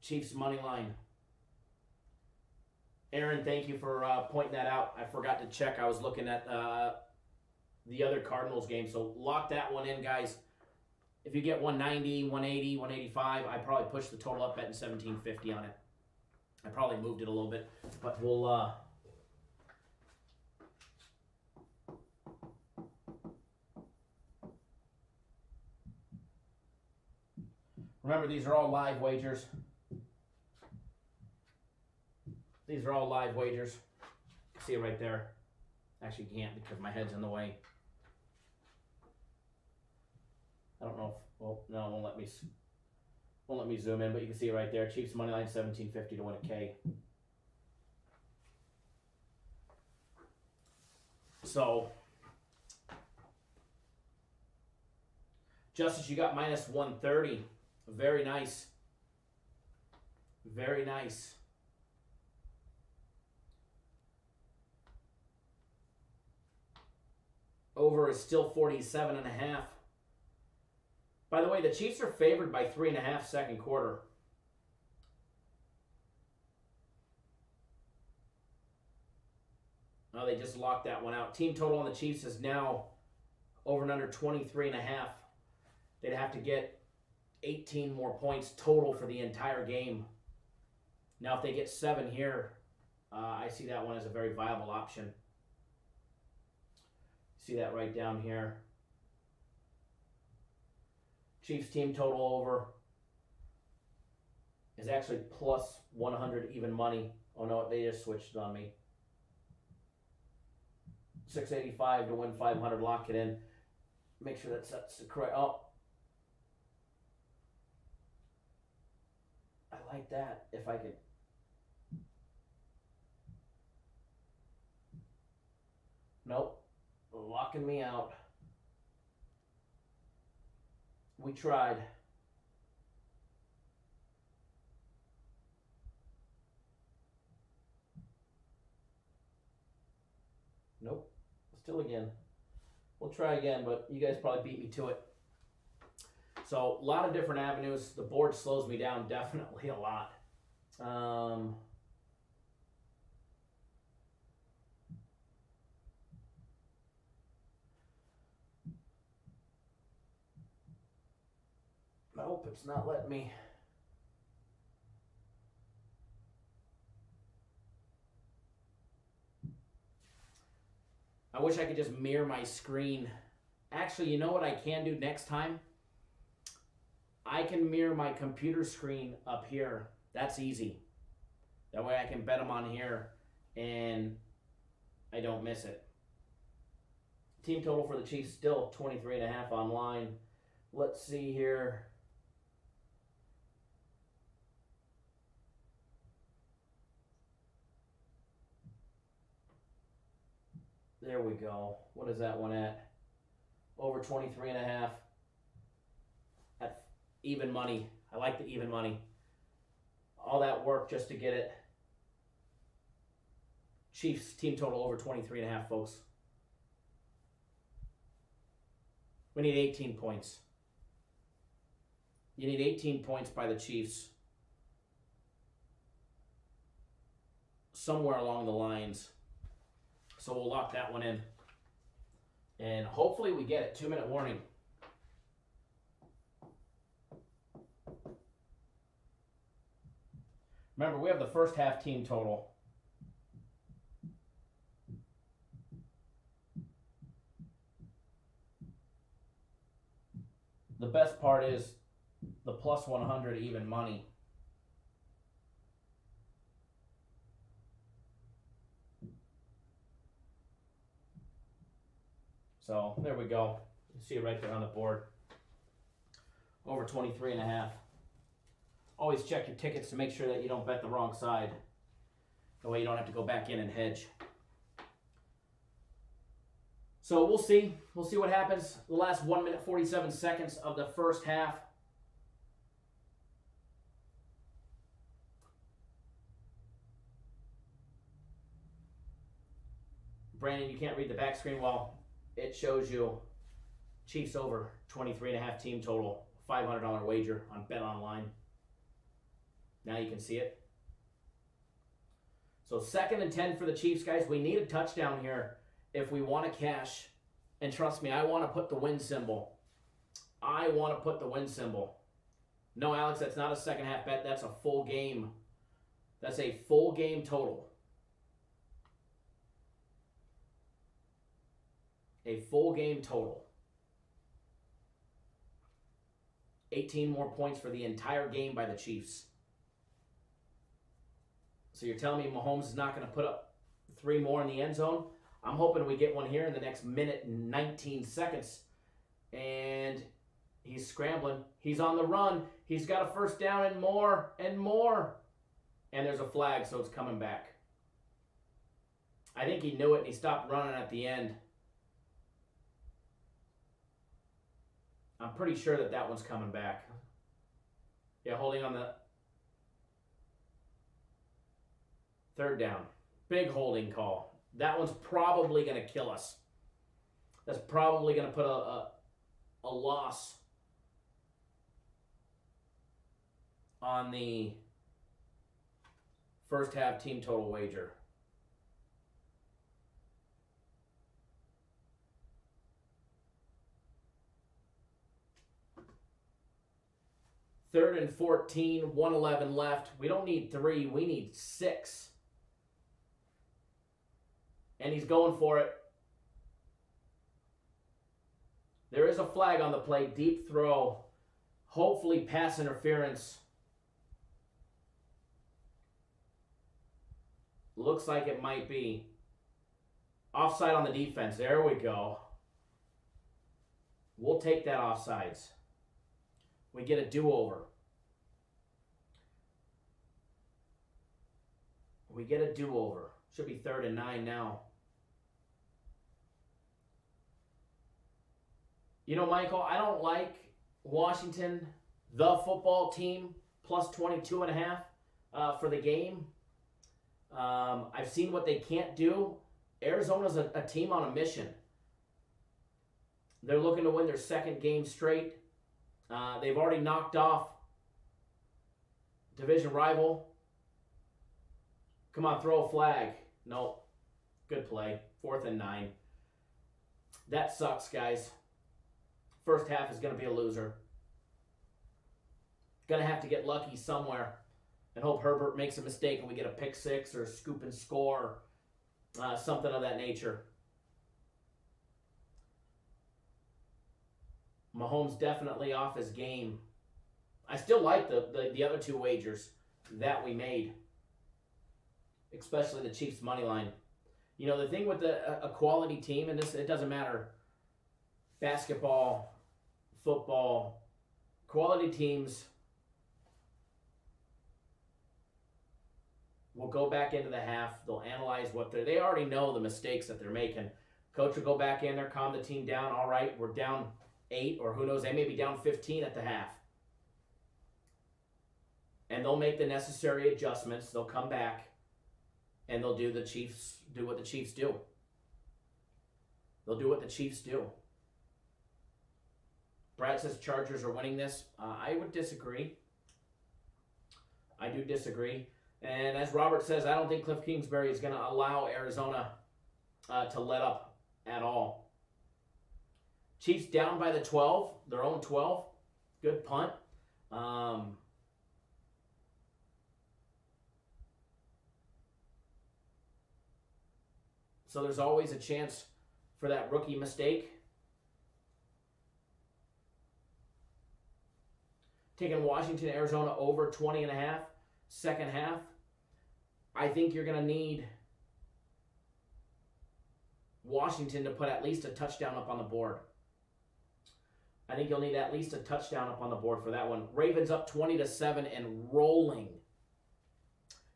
Chiefs money line. Aaron, thank you for pointing that out. I forgot to check. I was looking at the other Cardinals game. So lock that one in, guys. If you get 190, 180, 185, I'd probably push the total up betting $17.50 on it. I probably moved it a little bit, but we'll remember, these are all live wagers. These are all live wagers. See it right there. Actually, you can't because my head's in the way. I don't know if, well, no, it won't let me zoom in, but you can see it right there. Chiefs money line $17.50 to win a K. So, Justice, you got minus 130. Very nice. Very nice. Over is still 47.5. By the way, the Chiefs are favored by 3.5 second quarter. Oh, they just locked that one out. Team total on the Chiefs is now over and under 23.5. They'd have to get 18 more points total for the entire game. Now, if they get 7 here, I see that one as a very viable option. See that right down here. Chiefs team total over is actually plus 100 even money. Oh no, they just switched it on me. 685 to win 500. Lock it in. Make sure that's the correct. Oh, I like that. If I could. Nope. Locking me out. We tried. Nope. Still again. We'll try again, but you guys probably beat me to it. So, a lot of different avenues. The board slows me down definitely a lot. Nope, it's not letting me. I wish I could just mirror my screen. Actually, you know what I can do next time? I can mirror my computer screen up here. That's easy. That way I can bet them on here and I don't miss it. Team total for the Chiefs still 23.5 online. Let's see here. There we go. What is that one at? Over 23.5. At even money. I like the even money. All that work just to get it. Chiefs team total over 23.5, folks. We need 18 points. You need 18 points by the Chiefs. Somewhere along the lines. So we'll lock that one in. And hopefully we get it. 2-minute warning. Remember, we have the first half team total. The best part is the plus 100 even money. So there we go. You see it right there on the board. Over 23.5. Always check your tickets to make sure that you don't bet the wrong side. That way you don't have to go back in and hedge. So we'll see. We'll see what happens. The last 1 minute 47 seconds of the first half. Brandon, you can't read the back screen well. It shows you Chiefs over 23.5 team total. $500 wager on Bet Online. Now you can see it. So 2nd and 10 for the Chiefs, guys. We need a touchdown here if we want to cash. And trust me, I want to put the win symbol. I want to put the win symbol. No, Alex, that's not a second half bet. That's a full game. That's a full game total. A full game total. 18 more points for the entire game by the Chiefs. So you're telling me Mahomes is not going to put up 3 more in the end zone? I'm hoping we get one here in the next minute and 19 seconds. And he's scrambling. He's on the run. He's got a first down and more and more. And there's a flag, so it's coming back. I think he knew it and he stopped running at the end. I'm pretty sure that that one's coming back. Yeah, holding on the 3rd down. Big holding call. That one's probably going to kill us. That's probably going to put a loss on the first half team total wager. Third and 14, 1:11 left. We don't need 3, we need 6. And he's going for it. There is a flag on the play, deep throw. Hopefully pass interference. Looks like it might be. Offside on the defense. There we go. We'll take that offsides. We get a do-over. We get a do-over. Should be 3rd and 9 now. You know, Michael, I don't like Washington, the football team, plus 22.5 for the game. I've seen what they can't do. Arizona's a team on a mission. They're looking to win their 2nd game straight. They've already knocked off division rival. Come on, throw a flag. Nope. Good play. 4th and 9. That sucks, guys. First half is going to be a loser. Going to have to get lucky somewhere and hope Herbert makes a mistake and we get a pick 6 or scoop and score, something of that nature. Mahomes definitely off his game. I still like the other two wagers that we made, especially the Chiefs money line. You know, the thing with a quality team, and this, it doesn't matter, basketball, football, quality teams will go back into the half. They'll analyze they already know the mistakes that they're making. Coach will go back in there, calm the team down. All right, we're down 8, or who knows, they may be down 15 at the half. And they'll make the necessary adjustments. They'll come back, and they'll do what the Chiefs do. They'll do what the Chiefs do. Brad says Chargers are winning this. I would disagree. I do disagree. And as Robert says, I don't think Cliff Kingsbury is going to allow Arizona to let up at all. Chiefs down by the 12, their own 12. Good punt. So there's always a chance for that rookie mistake. Taking Washington, Arizona over 20.5, second half. I think you're going to need Washington to put at least a touchdown up on the board. I think you'll need at least a touchdown up on the board for that one. Ravens up 20-7 and rolling.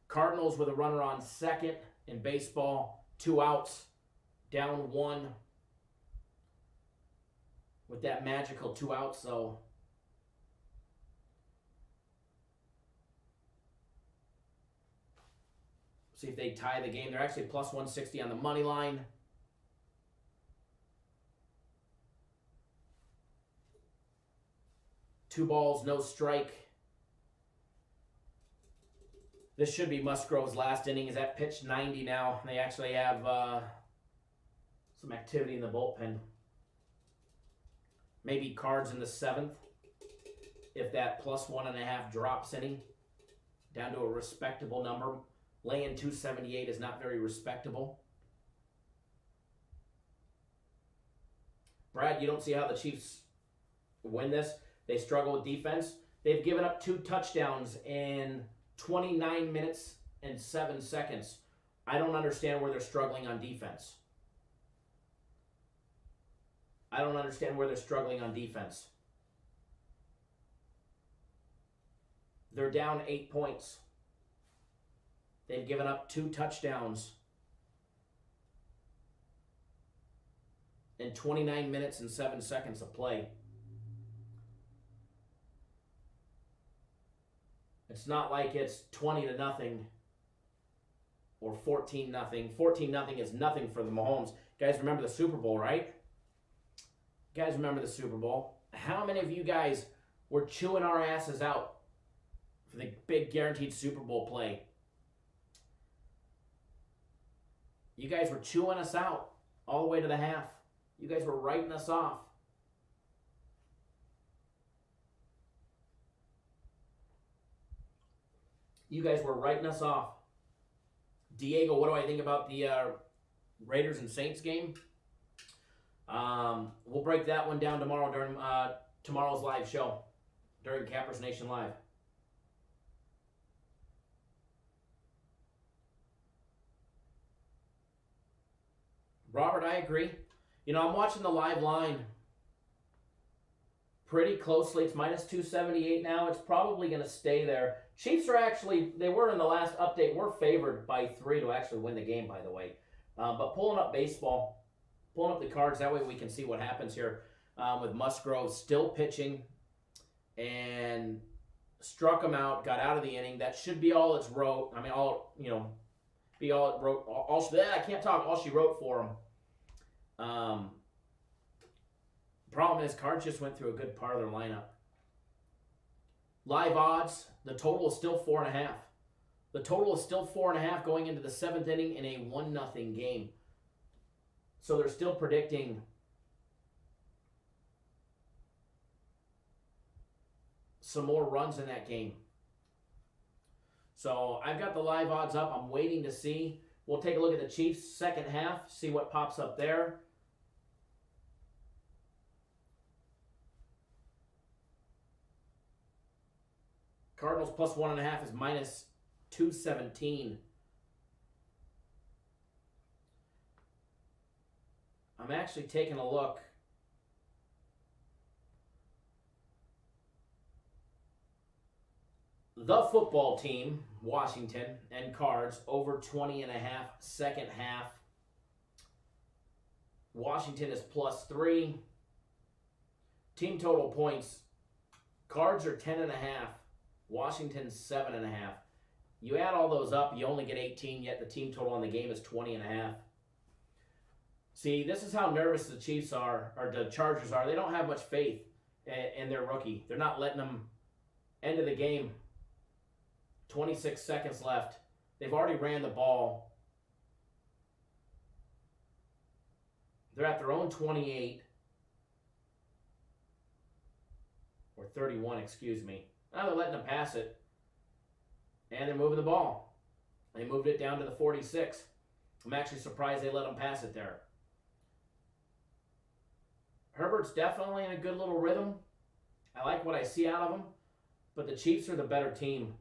Cardinals with a runner on second in baseball. 2 outs, down 1 with that magical 2 outs. So see if they tie the game. They're actually plus 160 on the money line. Two balls, no strike. This should be Musgrove's last inning. Is at pitch 90 now. They actually have some activity in the bullpen. Maybe Cards in the 7th. If that plus 1.5 drops any, down to a respectable number. Laying 278 is not very respectable. Brad, you don't see how the Chiefs win this. They struggle with defense. They've given up 2 touchdowns in 29 minutes and 7 seconds. I don't understand where they're struggling on defense. I don't understand where they're struggling on defense. They're down 8 points. They've given up 2 touchdowns in 29 minutes and 7 seconds of play. It's not like it's 20-0 or 14-0. 14-0 is nothing for the Mahomes. You guys remember the Super Bowl, right? You guys remember the Super Bowl? How many of you guys were chewing our asses out for the big guaranteed Super Bowl play? You guys were chewing us out all the way to the half. You guys were writing us off. You guys were writing us off. Diego, what do I think about the Raiders and Saints game? We'll break that one down tomorrow during tomorrow's live show, during Cappers Nation Live. Robert, I agree. You know, I'm watching the live line pretty closely. It's minus 278 now. It's probably going to stay there. Chiefs are actually, they were in the last update, we're favored by 3 to actually win the game, by the way. But pulling up baseball, pulling up the cards, that way we can see what happens here with Musgrove still pitching and struck him out, got out of the inning. That should be all it's wrote. I mean, all, you know, be all it wrote. I can't talk. All she wrote for him. Problem is, Cards just went through a good part of their lineup. Live odds, the total is still 4.5. The total is still 4.5 going into the 7th inning in a 1-0 game. So they're still predicting some more runs in that game. So I've got the live odds up. I'm waiting to see. We'll take a look at the Chiefs' second half, see what pops up there. Cardinals plus 1.5 is minus 217. I'm actually taking a look. The football team, Washington, and Cards, over 20.5 second half. Washington is plus 3. Team total points. Cards are 10.5. Washington's 7.5. You add all those up, you only get 18, yet the team total on the game is 20.5. See, this is how nervous the Chiefs are, or the Chargers are. They don't have much faith in their rookie. They're not letting them end of the game. 26 seconds left. They've already ran the ball. They're at their own 28. Or 31, excuse me. Now they're letting them pass it. And they're moving the ball. They moved it down to the 46. I'm actually surprised they let them pass it there. Herbert's definitely in a good little rhythm. I like what I see out of him. But the Chiefs are the better team.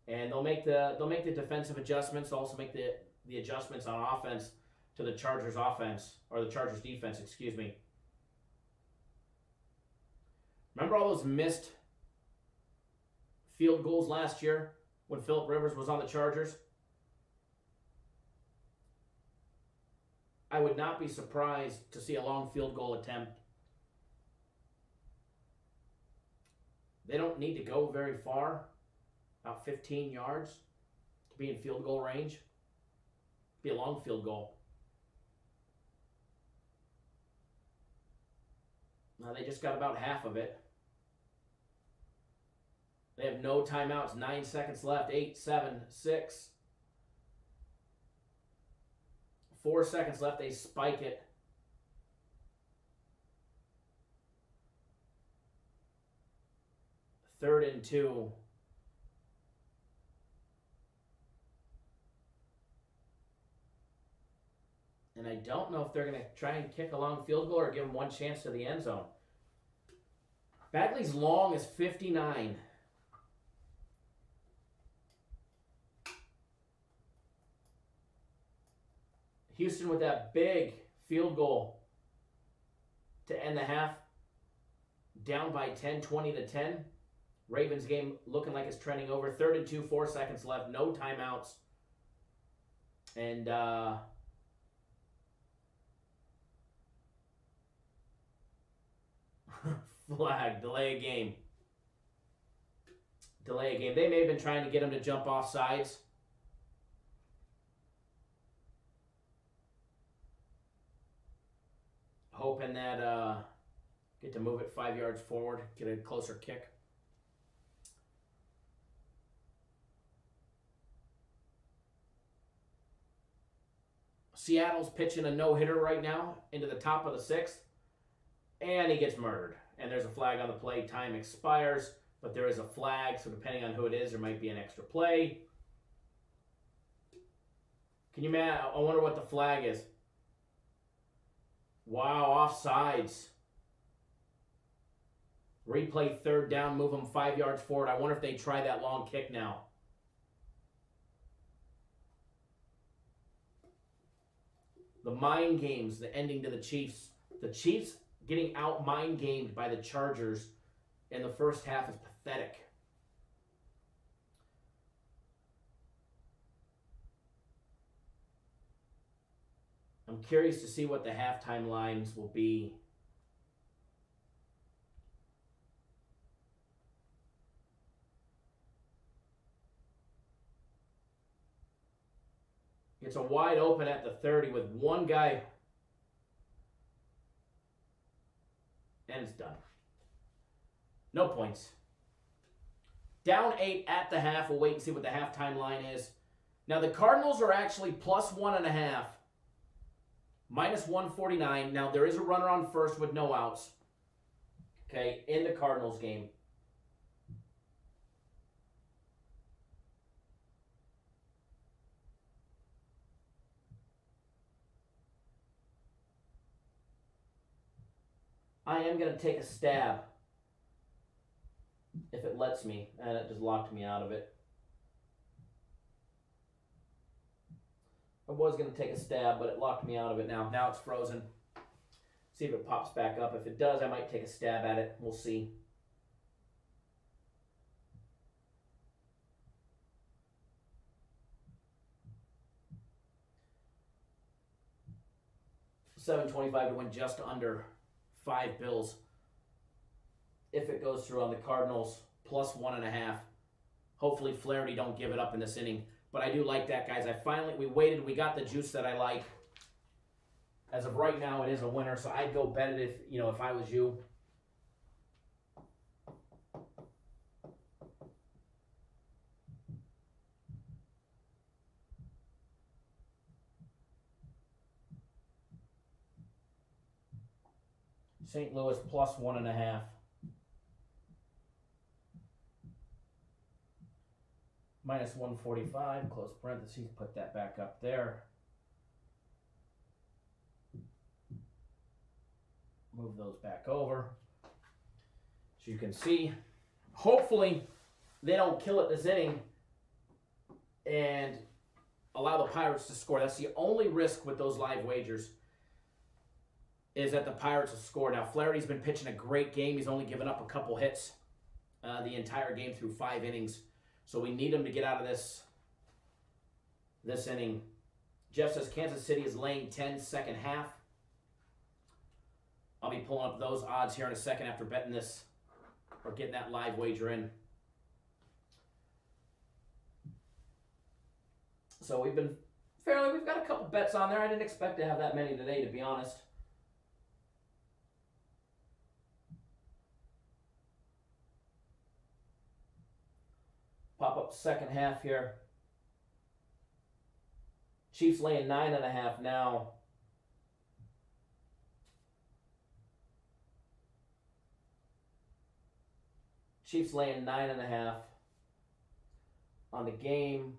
And they'll make the defensive adjustments, also make the adjustments on offense to the Chargers offense, or the Chargers defense, excuse me. Remember all those missed field goals last year when Phillip Rivers was on the Chargers? I would not be surprised to see a long field goal attempt. They don't need to go very far, about 15 yards, to be in field goal range. Be a long field goal. Now they just got about half of it. They have no timeouts. 9 seconds left. 8, 7, 6. 4 seconds left. They spike it. Third and 2. And I don't know if they're going to try and kick a long field goal or give them one chance to the end zone. Bagley's long is 59. Houston with that big field goal to end the half. Down by 10, 20-10. Ravens game looking like it's trending over. 3rd and 2, 4 seconds left. No timeouts. And flag, delay a game. Delay a game. They may have been trying to get him to jump off sides. Hoping that get to move it 5 yards forward, get a closer kick. Seattle's pitching a no-hitter right now into the top of the 6th. And he gets murdered. And there's a flag on the play. Time expires, but there is a flag, so depending on who it is, there might be an extra play. Can you imagine? I wonder what the flag is. Wow, offsides. Replay 3rd down, move them 5 yards forward. I wonder if they try that long kick now. The mind games, the ending to the Chiefs. The Chiefs getting out mind gamed by the Chargers in the first half is pathetic. I'm curious to see what the halftime lines will be. It's a wide open at the 30 with one guy. And it's done. No points. Down 8 at the half. We'll wait and see what the halftime line is. Now the Cardinals are actually plus 1.5. Minus 149. Now there is a runner on first with no outs. Okay, in the Cardinals game. I am going to take a stab if it lets me, and it just locked me out of it. I was going to take a stab, but it locked me out of it now. Now it's frozen. See if it pops back up. If it does, I might take a stab at it. We'll see. $7.25 to win just under 5 bills. If it goes through on the Cardinals, plus 1.5. Hopefully Flaherty don't give it up in this inning. But I do like that, guys. We waited. We got the juice that I like. As of right now, it is a winner, so I'd go bet it if I was you. St. Louis plus 1.5. Minus 145, close parentheses, put that back up there. Move those back over. So you can see, hopefully they don't kill it this inning and allow the Pirates to score. That's the only risk with those live wagers, is that the Pirates will score. Now, Flaherty's been pitching a great game. He's only given up a couple hits the entire game through 5 innings. So we need him to get out of this inning. Jeff says Kansas City is laying 10 second half. I'll be pulling up those odds here in a second after betting this or getting that live wager in. So we've got a couple bets on there. I didn't expect to have that many today, to be honest. Pop up second half here. Chiefs laying 9.5 now. Chiefs laying 9.5 on the game.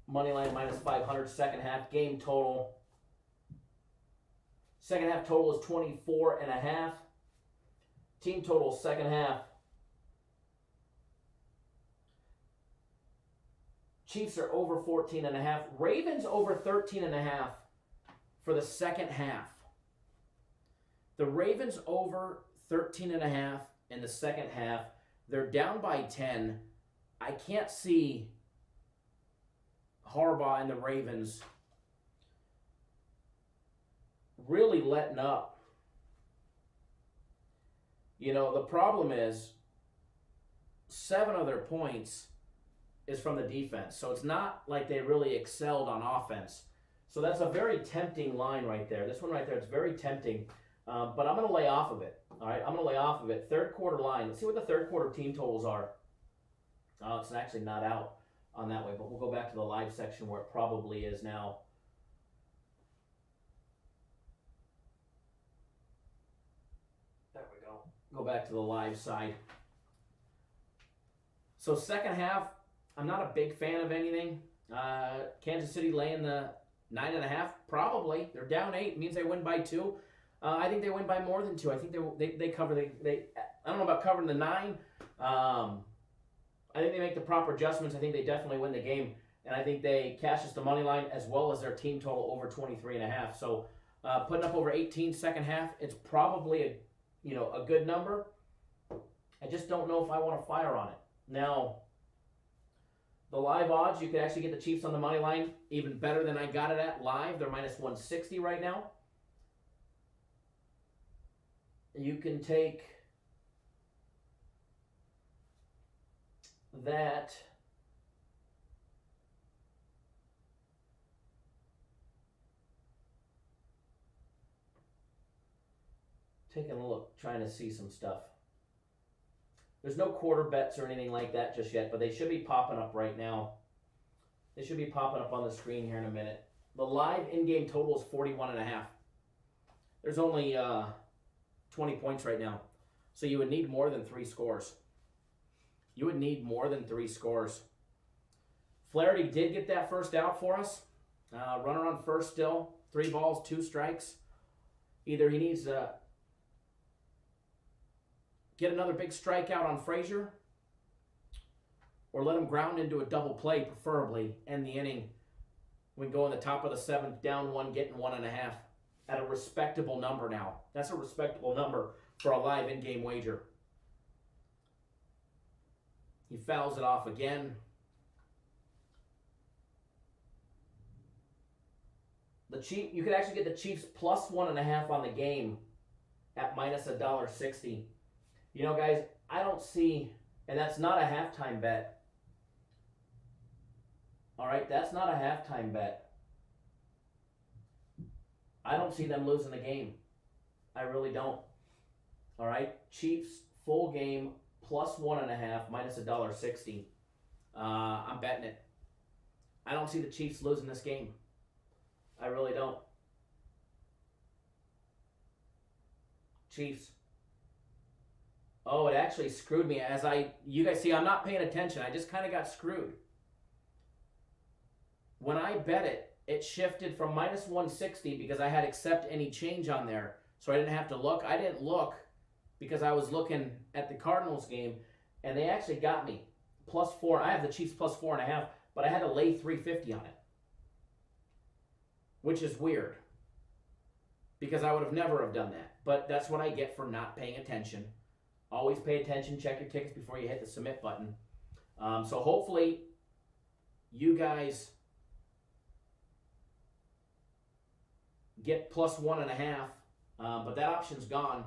Money line minus 500 second half. Game total. Second half total is 24.5. Team total second half. Chiefs are over 14.5. Ravens over 13.5 for the second half. The Ravens over 13.5 in the second half. They're down by 10. I can't see Harbaugh and the Ravens really letting up. The problem is 7 of their points is from the defense. So it's not like they really excelled on offense. So that's a very tempting line right there. This one right there, it's very tempting. But I'm going to lay off of it. All right, I'm going to lay off of it. Third quarter line. Let's see what the third quarter team totals are. It's actually not out on that way, but we'll go back to the live section where it probably is now. There we go. Go back to the live side. So second half, I'm not a big fan of anything. Kansas City laying the 9.5, probably. They're down 8, means they win by 2. I think they win by more than 2. I think they cover. I don't know about covering the 9. I think they make the proper adjustments. I think they definitely win the game, and I think they cash us the money line as well as their team total over 23.5. So putting up over 18 second half, it's probably a good number. I just don't know if I want to fire on it now. The live odds, you could actually get the Chiefs on the money line even better than I got it at live. They're minus 160 right now. You can take that. Taking a look, trying to see some stuff. There's no quarter bets or anything like that just yet, but they should be popping up right now. They should be popping up on the screen here in a minute. The live in-game total is 41.5. There's only 20 points right now. So you would need more than 3 scores. You would need more than 3 scores. Flaherty did get that first out for us. Runner on first still. 3 balls, 2 strikes. Either he needs get another big strikeout on Frazier, or let him ground into a double play, preferably, end the inning. We can go in the top of the 7th, down 1, getting 1.5 at a respectable number now. That's a respectable number for a live in-game wager. He fouls it off again. You could actually get the Chiefs plus 1.5 on the game at minus $1.60. You know, guys, I don't see, and that's not a halftime bet. All right, that's not a halftime bet. I don't see them losing the game. I really don't. All right, Chiefs full game plus 1.5 minus $1.60. I'm betting it. I don't see the Chiefs losing this game. I really don't. Chiefs. Oh, it actually screwed me. You guys see, I'm not paying attention. I just kind of got screwed. When I bet it, it shifted from minus 160 because I had accept any change on there. So I didn't have to look. I didn't look because I was looking at the Cardinals game, and they actually got me. Plus 4. I have the Chiefs plus 4.5, but I had to lay 350 on it, which is weird because I would have never have done that. But that's what I get for not paying attention. Always pay attention. Check your tickets before you hit the submit button. So hopefully you guys get plus 1.5, but that option's gone.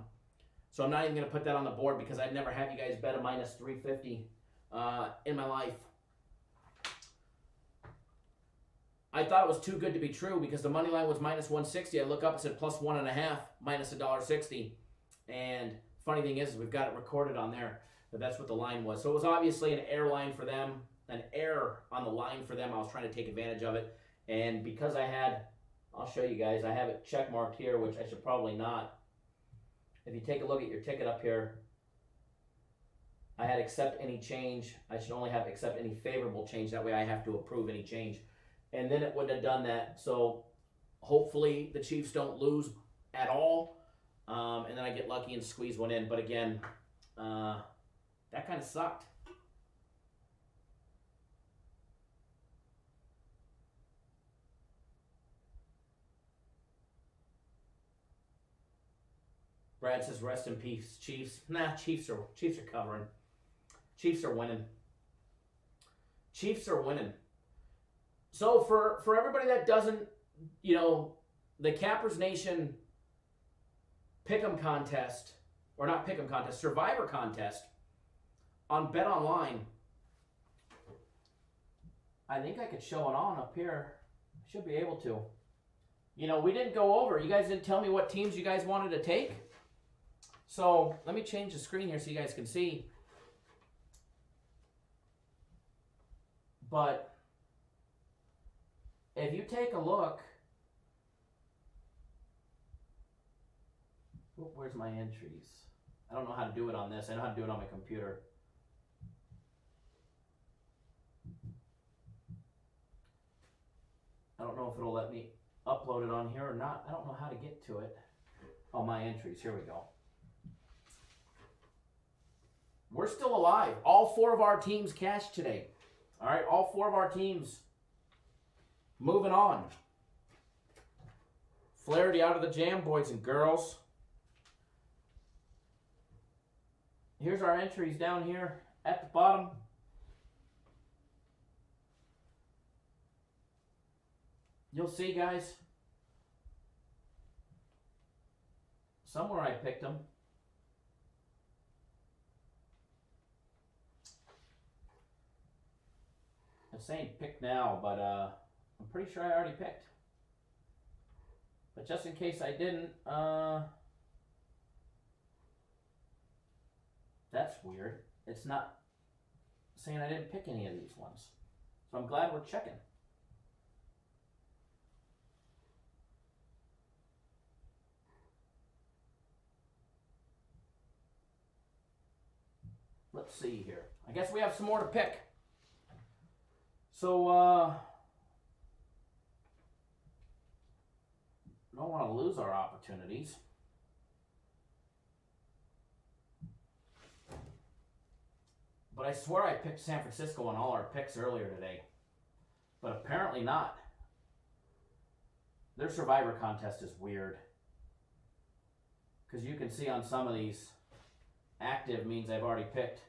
So I'm not even going to put that on the board because I'd never have you guys bet a minus 350 in my life. I thought it was too good to be true because the money line was minus 160. I look up and said plus 1.5 minus $1.60. And funny thing is we've got it recorded on there, but that's what the line was. So it was obviously an error line for them, an error on the line for them. I was trying to take advantage of it. And because I'll show you guys, I have it check marked here, which I should probably not. If you take a look at your ticket up here, I had accept any change. I should only have accept any favorable change. That way I have to approve any change. And then it wouldn't have done that. So hopefully the Chiefs don't lose at all. And then I get lucky and squeeze one in. But again, that kind of sucked. Brad says, rest in peace, Chiefs. Nah, Chiefs are covering. Chiefs are winning. Chiefs are winning. So for everybody that doesn't, the Cappers Nation Pick'em contest, or not Pick'em contest, Survivor contest on Bet Online. I think I could show it on up here. I should be able to. We didn't go over. You guys didn't tell me what teams you guys wanted to take. So let me change the screen here so you guys can see. But if you take a look, where's my entries? I don't know how to do it on this. I know how to do it on my computer. I don't know if it'll let me upload it on here or not. I don't know how to get to it. Oh, my entries. Here we go. We're still alive. All 4 of our teams cashed today. All right, all 4 of our teams moving on. Flaherty out of the jam, boys and girls. Here's our entries down here at the bottom. You'll see, guys. Somewhere I picked them. I'm saying pick now, but I'm pretty sure I already picked. But just in case I didn't, that's weird. It's not saying I didn't pick any of these ones. So I'm glad we're checking. Let's see here. I guess we have some more to pick. So, don't want to lose our opportunities. But I swear I picked San Francisco on all our picks earlier today. But apparently not. Their Survivor contest is weird. Because you can see on some of these, active means I've already picked.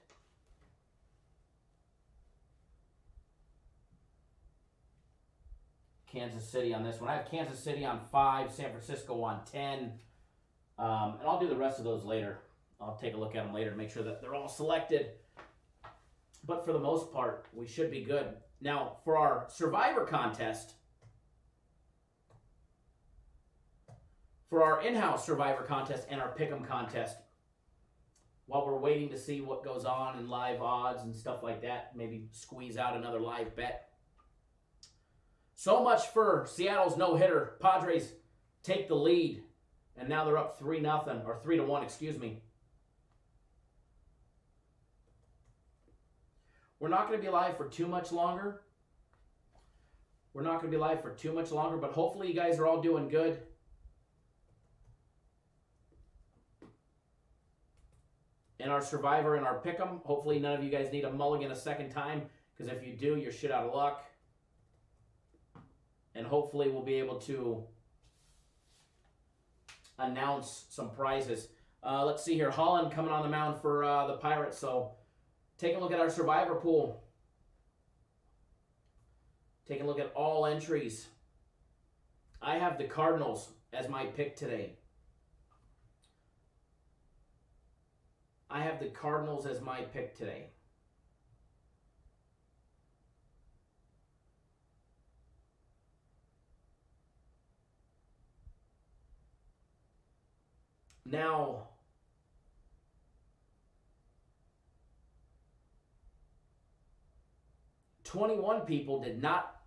Kansas City on this one. I have Kansas City on 5, San Francisco on 10. And I'll do the rest of those later. I'll take a look at them later to make sure that they're all selected. But for the most part, we should be good. Now, for our Survivor contest, for our in-house Survivor contest and our Pick'em contest, while we're waiting to see what goes on in live odds and stuff like that, maybe squeeze out another live bet. So much for Seattle's no-hitter. Padres take the lead, and now they're up 3-0, or 3-1, excuse me. We're not going to be live for too much longer. But hopefully you guys are all doing good. In our Survivor and our Pick'em, hopefully none of you guys need a mulligan a second time, because if you do, you're shit out of luck. And hopefully we'll be able to announce some prizes. Let's see here. Holland coming on the mound for the Pirates. So take a look at our Survivor pool. Take a look at all entries. I have the Cardinals as my pick today. Now, $21 people did not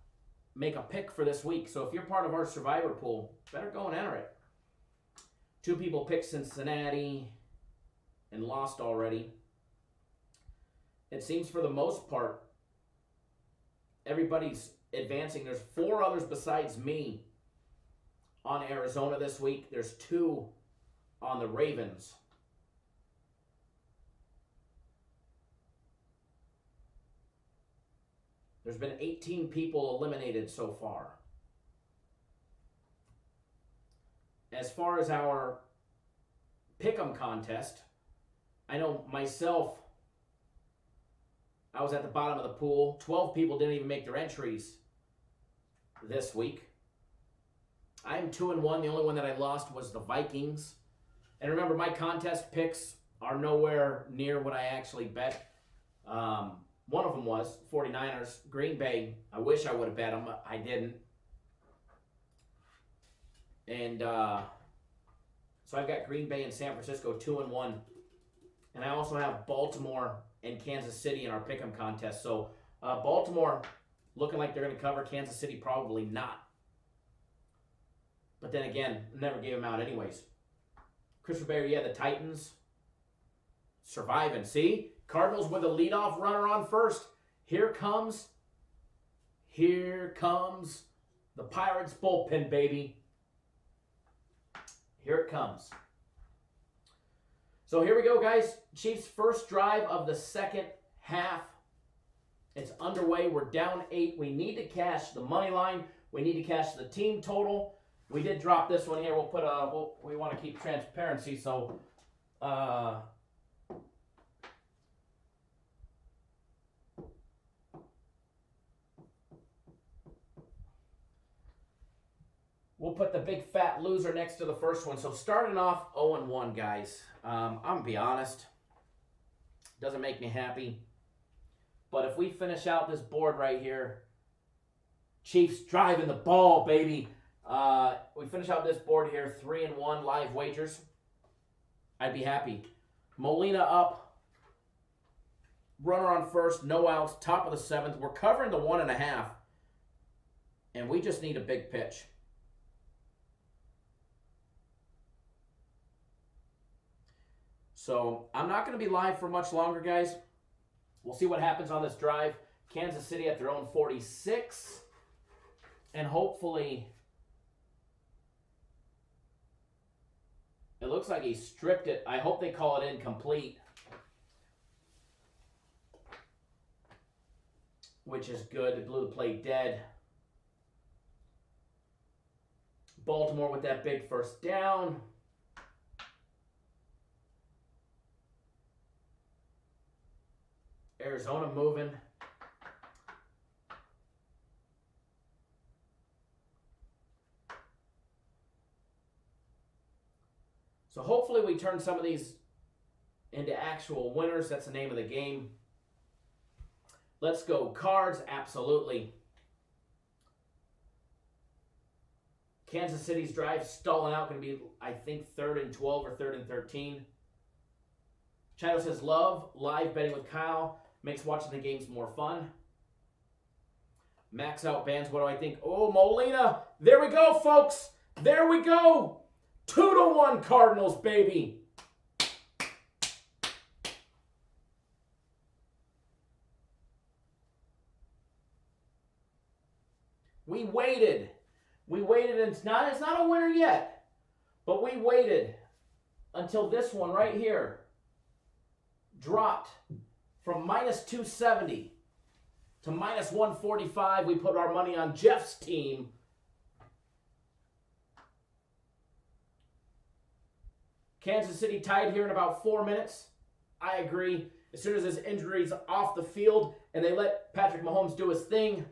make a pick for this week. So if you're part of our Survivor pool, better go and enter it. 2 people picked Cincinnati and lost already. It seems for the most part, everybody's advancing. There's 4 others besides me on Arizona this week. There's 2 on the Ravens. There's been 18 people eliminated so far. As far as our Pick'em contest, I know myself, I was at the bottom of the pool. 12 people didn't even make their entries this week. I'm 2-1. The only one that I lost was the Vikings. And remember, my contest picks are nowhere near what I actually bet. One of them was 49ers. Green Bay, I wish I would have bet them. I didn't. And so I've got Green Bay and San Francisco 2-1. And I also have Baltimore and Kansas City in our Pick'em contest. So Baltimore looking like they're going to cover. Kansas City probably not. But then again, never gave them out anyways. Christopher Bear, yeah, the Titans surviving. See? Cardinals with a leadoff runner on first. Here comes the Pirates bullpen, baby. Here it comes. So here we go, guys. Chiefs' first drive of the second half. It's underway. We're down 8. We need to cash the money line. We need to cash the team total. We did drop this one here. We'll put we want to keep transparency, so we'll put the big fat loser next to the first one. So starting off 0-1, guys. I'm going to be honest. Doesn't make me happy. But if we finish out this board right here, Chiefs driving the ball, baby. We finish out this board here, 3-1 live wagers. I'd be happy. Molina up. Runner on first, no outs, top of the 7th. We're covering the 1.5. And we just need a big pitch. So I'm not going to be live for much longer, guys. We'll see what happens on this drive. Kansas City at their own 46. And hopefully, it looks like he stripped it. I hope they call it incomplete. which is good. They blew the play dead. Baltimore with that big first down. Arizona moving. So hopefully we turn some of these into actual winners. That's the name of the game. Let's go Cards. Absolutely. Kansas City's drive stalling out. Going to be, I think, 3rd and 12 or 3rd and 13. Chino says, love live betting with Kyle. Makes watching the games more fun. Max out bands. What do I think? Oh, Molina. There we go, folks. There we go. 2-1 Cardinals, baby. We waited. We waited, and it's not a winner yet, but we waited until this one right here dropped from minus 270 to minus 145. We put our money on Jeff's team. Kansas City tied here in about 4 minutes. I agree. As soon as his injury's off the field and they let Patrick Mahomes do his thing,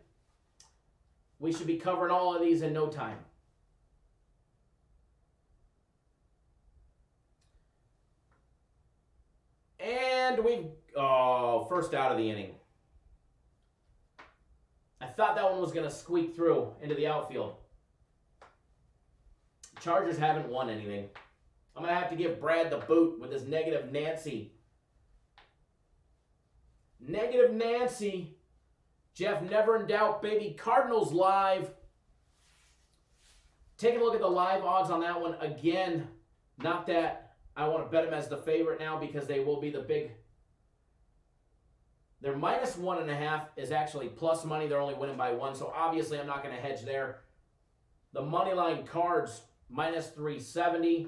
we should be covering all of these in no time. And first out of the inning. I thought that one was going to squeak through into the outfield. Chargers haven't won anything. I'm going to have to give Brad the boot with his negative Nancy. Negative Nancy. Jeff, never in doubt, baby. Cardinals live. Taking a look at the live odds on that one. Again, not that I want to bet them as the favorite now because they will be the big. Their minus 1.5 is actually plus money. They're only winning by 1, so obviously I'm not going to hedge there. The money line Cards, minus 370.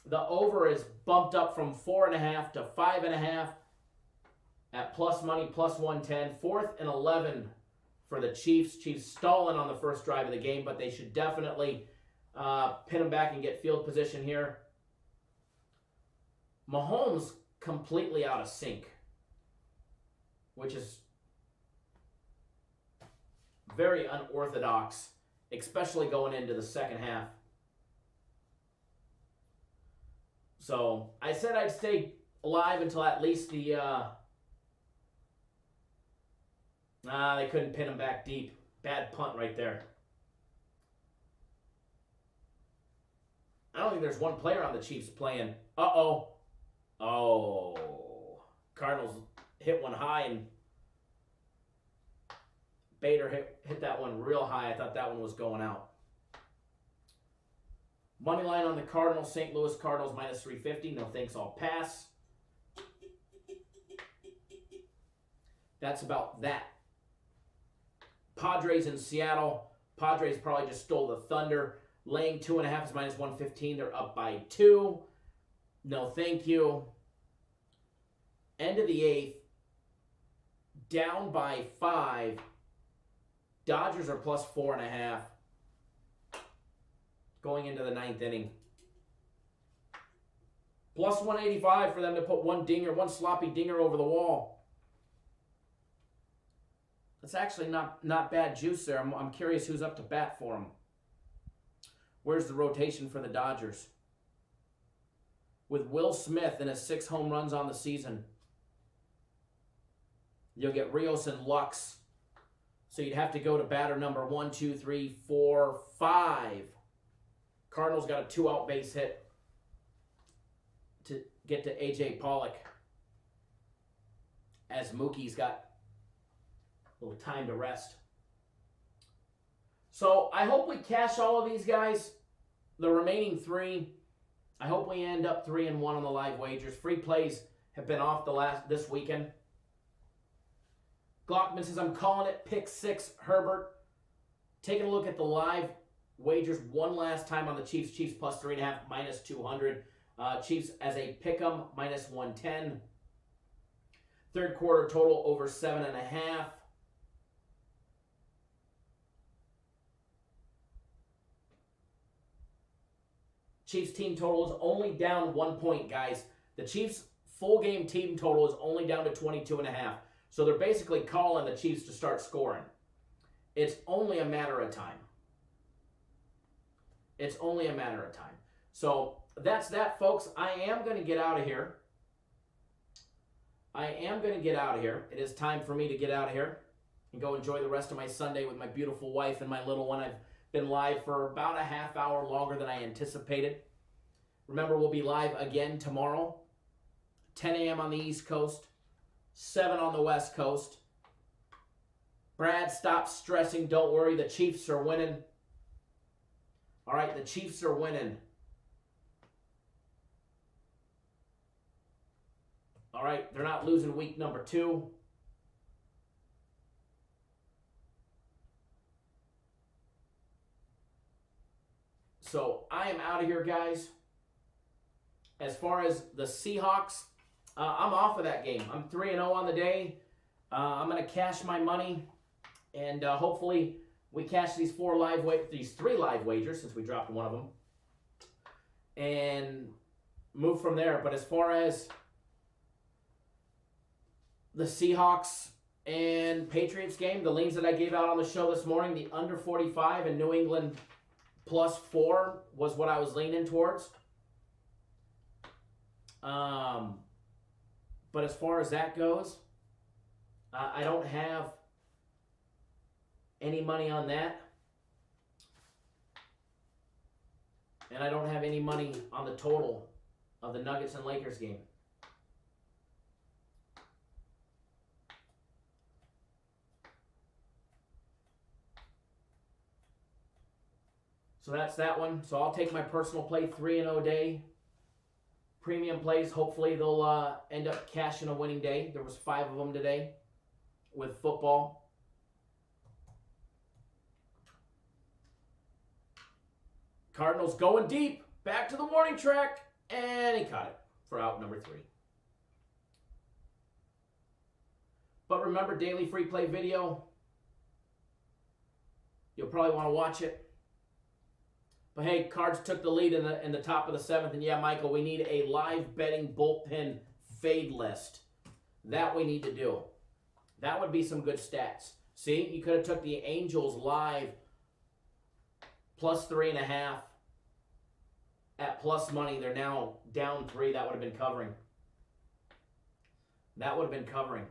The over is bumped up from 4.5 to 5.5 at plus money, plus 110. 4th and 11 for the Chiefs. Chiefs stalling on the first drive of the game, but they should definitely pin them back and get field position here. Mahomes completely out of sync, which is very unorthodox, especially going into the second half. So I said I'd stay alive until at least the they couldn't pin him back deep. Bad punt right there. I don't think there's one player on the Chiefs playing. Uh-oh. Oh. Cardinals hit one high, and Bader hit that one real high. I thought that one was going out. Money line on the Cardinals, St. Louis Cardinals, minus 350. No thanks, I'll pass. That's about that. Padres in Seattle. Padres probably just stole the thunder. Laying 2.5 is minus 115. They're up by 2. No thank you. End of the 8th. Down by 5. Dodgers are plus 4.5. Going into the 9th inning. Plus 185 for them to put one sloppy dinger over the wall. That's actually not bad juice there. I'm curious who's up to bat for them. Where's the rotation for the Dodgers? With Will Smith and his 6 home runs on the season, you'll get Rios and Lux. So you'd have to go to batter number 1, 2, 3, 4, 5. Cardinals got a 2-out base hit to get to A.J. Pollock, as Mookie's got a little time to rest. So I hope we cash all of these guys, the remaining 3. I hope we end up 3-1 on the live wagers. Free plays have been off this weekend. Glockman says, I'm calling it pick 6, Herbert. Taking a look at the live wagers one last time on the Chiefs. Chiefs plus 3.5, minus 200. Chiefs as a pick'em, minus 110. Third quarter total over 7.5. Chiefs team total is only down 1 point, guys. The Chiefs full game team total is only down to 22.5. So they're basically calling the Chiefs to start scoring. It's only a matter of time. It's only a matter of time. So that's that, folks. I am going to get out of here. It is time for me to get out of here and go enjoy the rest of my Sunday with my beautiful wife and my little one. I've been live for about a half hour longer than I anticipated. Remember, we'll be live again tomorrow, 10 a.m. on the East Coast, 7 on the West Coast. Brad, stop stressing. Don't worry. The Chiefs are winning. All right, the Chiefs are winning. All right, they're not losing week number 2. So I am out of here, guys. As far as the Seahawks, I'm off of that game. I'm 3-0 on the day. I'm going to cash my money, and hopefully we cash these 3 live wagers, since we dropped one of them, and move from there. But as far as the Seahawks and Patriots game, the leans that I gave out on the show this morning, the under 45 and New England +4 was what I was leaning towards. But as far as that goes, I don't have any money on that. And I don't have any money on the total of the Nuggets and Lakers game. So that's that one. So I'll take my personal play, 3-0 day. Premium plays, hopefully they'll end up cashing a winning day. There was 5 of them today with football. Cardinals going deep. Back to the warning track. And he caught it for out number 3. But remember, daily free play video. You'll probably want to watch it. But hey, Cards took the lead in the top of the 7th. And yeah, Michael, we need a live betting bullpen fade list. That we need to do. That would be some good stats. See, you could have took the Angels live +3.5 at plus money. They're now down 3. That would have been covering. That would have been covering.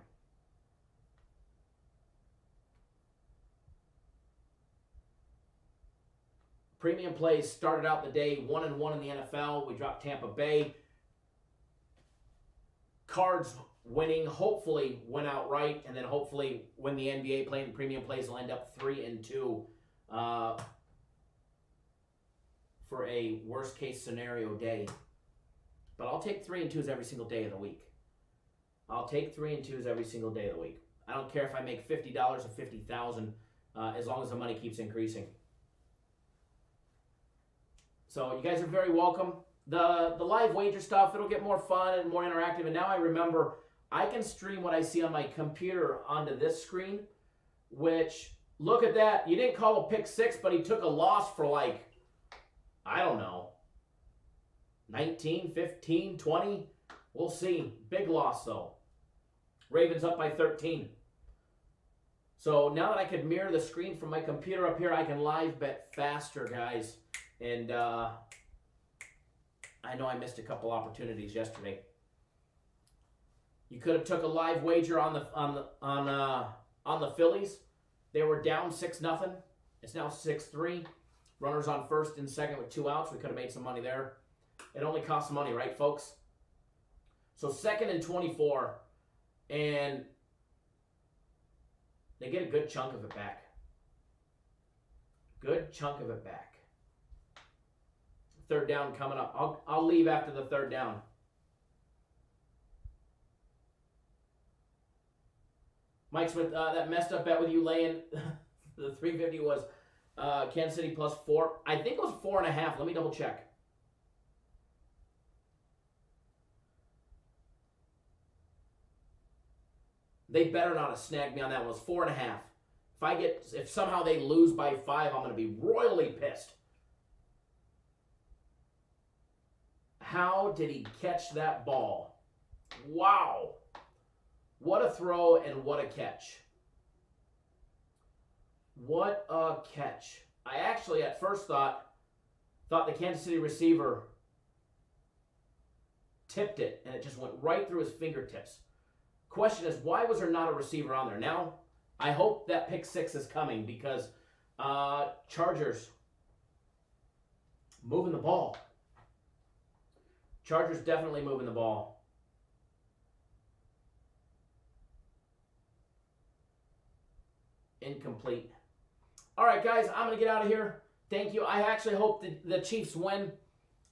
Premium plays started out the day 1-1 in the NFL. We dropped Tampa Bay. Cards winning, hopefully win outright, and then hopefully when the NBA playing premium plays will end up 3-2 for a worst case scenario day. But I'll take 3-2s every single day of the week. I'll take 3-2s every single day of the week. I don't care if I make $50 or $50,000 as long as the money keeps increasing. So you guys are very welcome. The live wager stuff, it'll get more fun and more interactive. And now I remember I can stream what I see on my computer onto this screen, which, look at that. You didn't call a pick 6, but he took a loss for like, I don't know, 19, 15, 20. We'll see. Big loss, though. Ravens up by 13. So now that I could mirror the screen from my computer up here, I can live bet faster, guys. And I know I missed a couple opportunities yesterday. You could have took a live wager on the Phillies. They were down 6-0. It's now 6-3. Runners on first and second with 2 outs. We could have made some money there. It only costs money, right, folks? So 2nd and 24, and they get a good chunk of it back. Good chunk of it back. 3rd down coming up. I'll leave after the 3rd down. Mike Smith, that messed up bet with you laying the 350 was Kansas City +4. I think it was 4.5. Let me double check. They better not have snagged me on that one. It was 4.5. If somehow they lose by 5, I'm going to be royally pissed. How did he catch that ball? Wow. What a throw and what a catch. What a catch. I actually at first thought the Kansas City receiver tipped it and it just went right through his fingertips. Question is, why was there not a receiver on there? Now, I hope that pick six is coming because Chargers moving the ball. Chargers definitely moving the ball. Incomplete. All right, guys, I'm going to get out of here. Thank you. I actually hope the Chiefs win.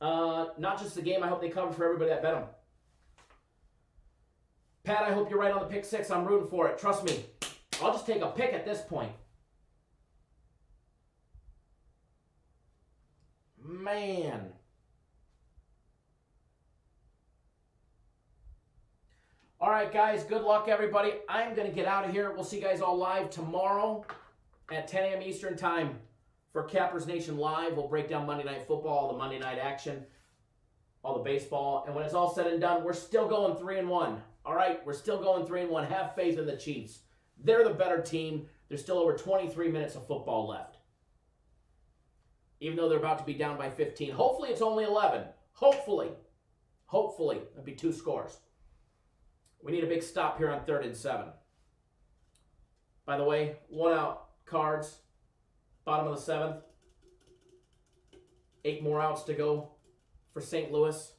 Not just the game. I hope they cover for everybody that bet them. Pat, I hope you're right on the pick six. I'm rooting for it. Trust me. I'll just take a pick at this point. Man. All right, guys. Good luck, everybody. I'm going to get out of here. We'll see you guys all live tomorrow at 10 a.m. Eastern Time for Cappers Nation Live. We'll break down Monday Night Football, all the Monday night action, all the baseball. And when it's all said and done, we're still going 3-1. All right? We're still going 3-1. Have faith in the Chiefs. They're the better team. There's still over 23 minutes of football left. Even though they're about to be down by 15. Hopefully it's only 11. Hopefully. Hopefully. That'd be 2 scores. We need a big stop here on 3rd and 7. By the way, 1 out cards. Bottom of the 7th. 8 more outs to go for St. Louis.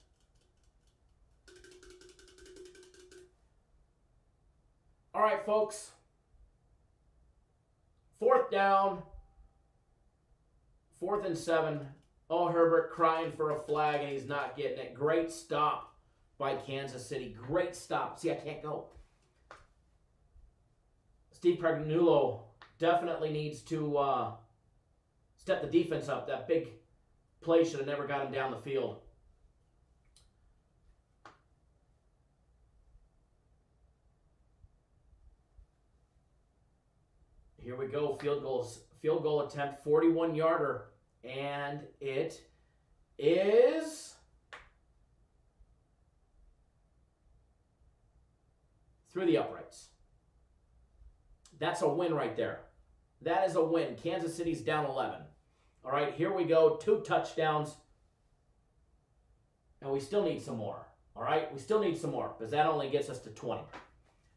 All right, folks. 4th down. 4th and 7. Oh, Herbert crying for a flag, and he's not getting it. Great stop by Kansas City. Great stop. See, I can't go. Steve Pregnulo definitely needs to step the defense up. That big play should have never got him down the field. Here we go. Field goal attempt, 41-yarder, and it is through the uprights. That's a win right there. That is a win. Kansas City's down 11. All right, here we go. 2 touchdowns. And we still need some more. All right, we still need some more because that only gets us to 20.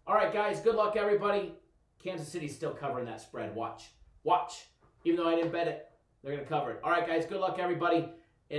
All right, guys, good luck, everybody. Kansas City's still covering that spread. Watch. Watch. Even though I didn't bet it, they're going to cover it. All right, guys, good luck, everybody.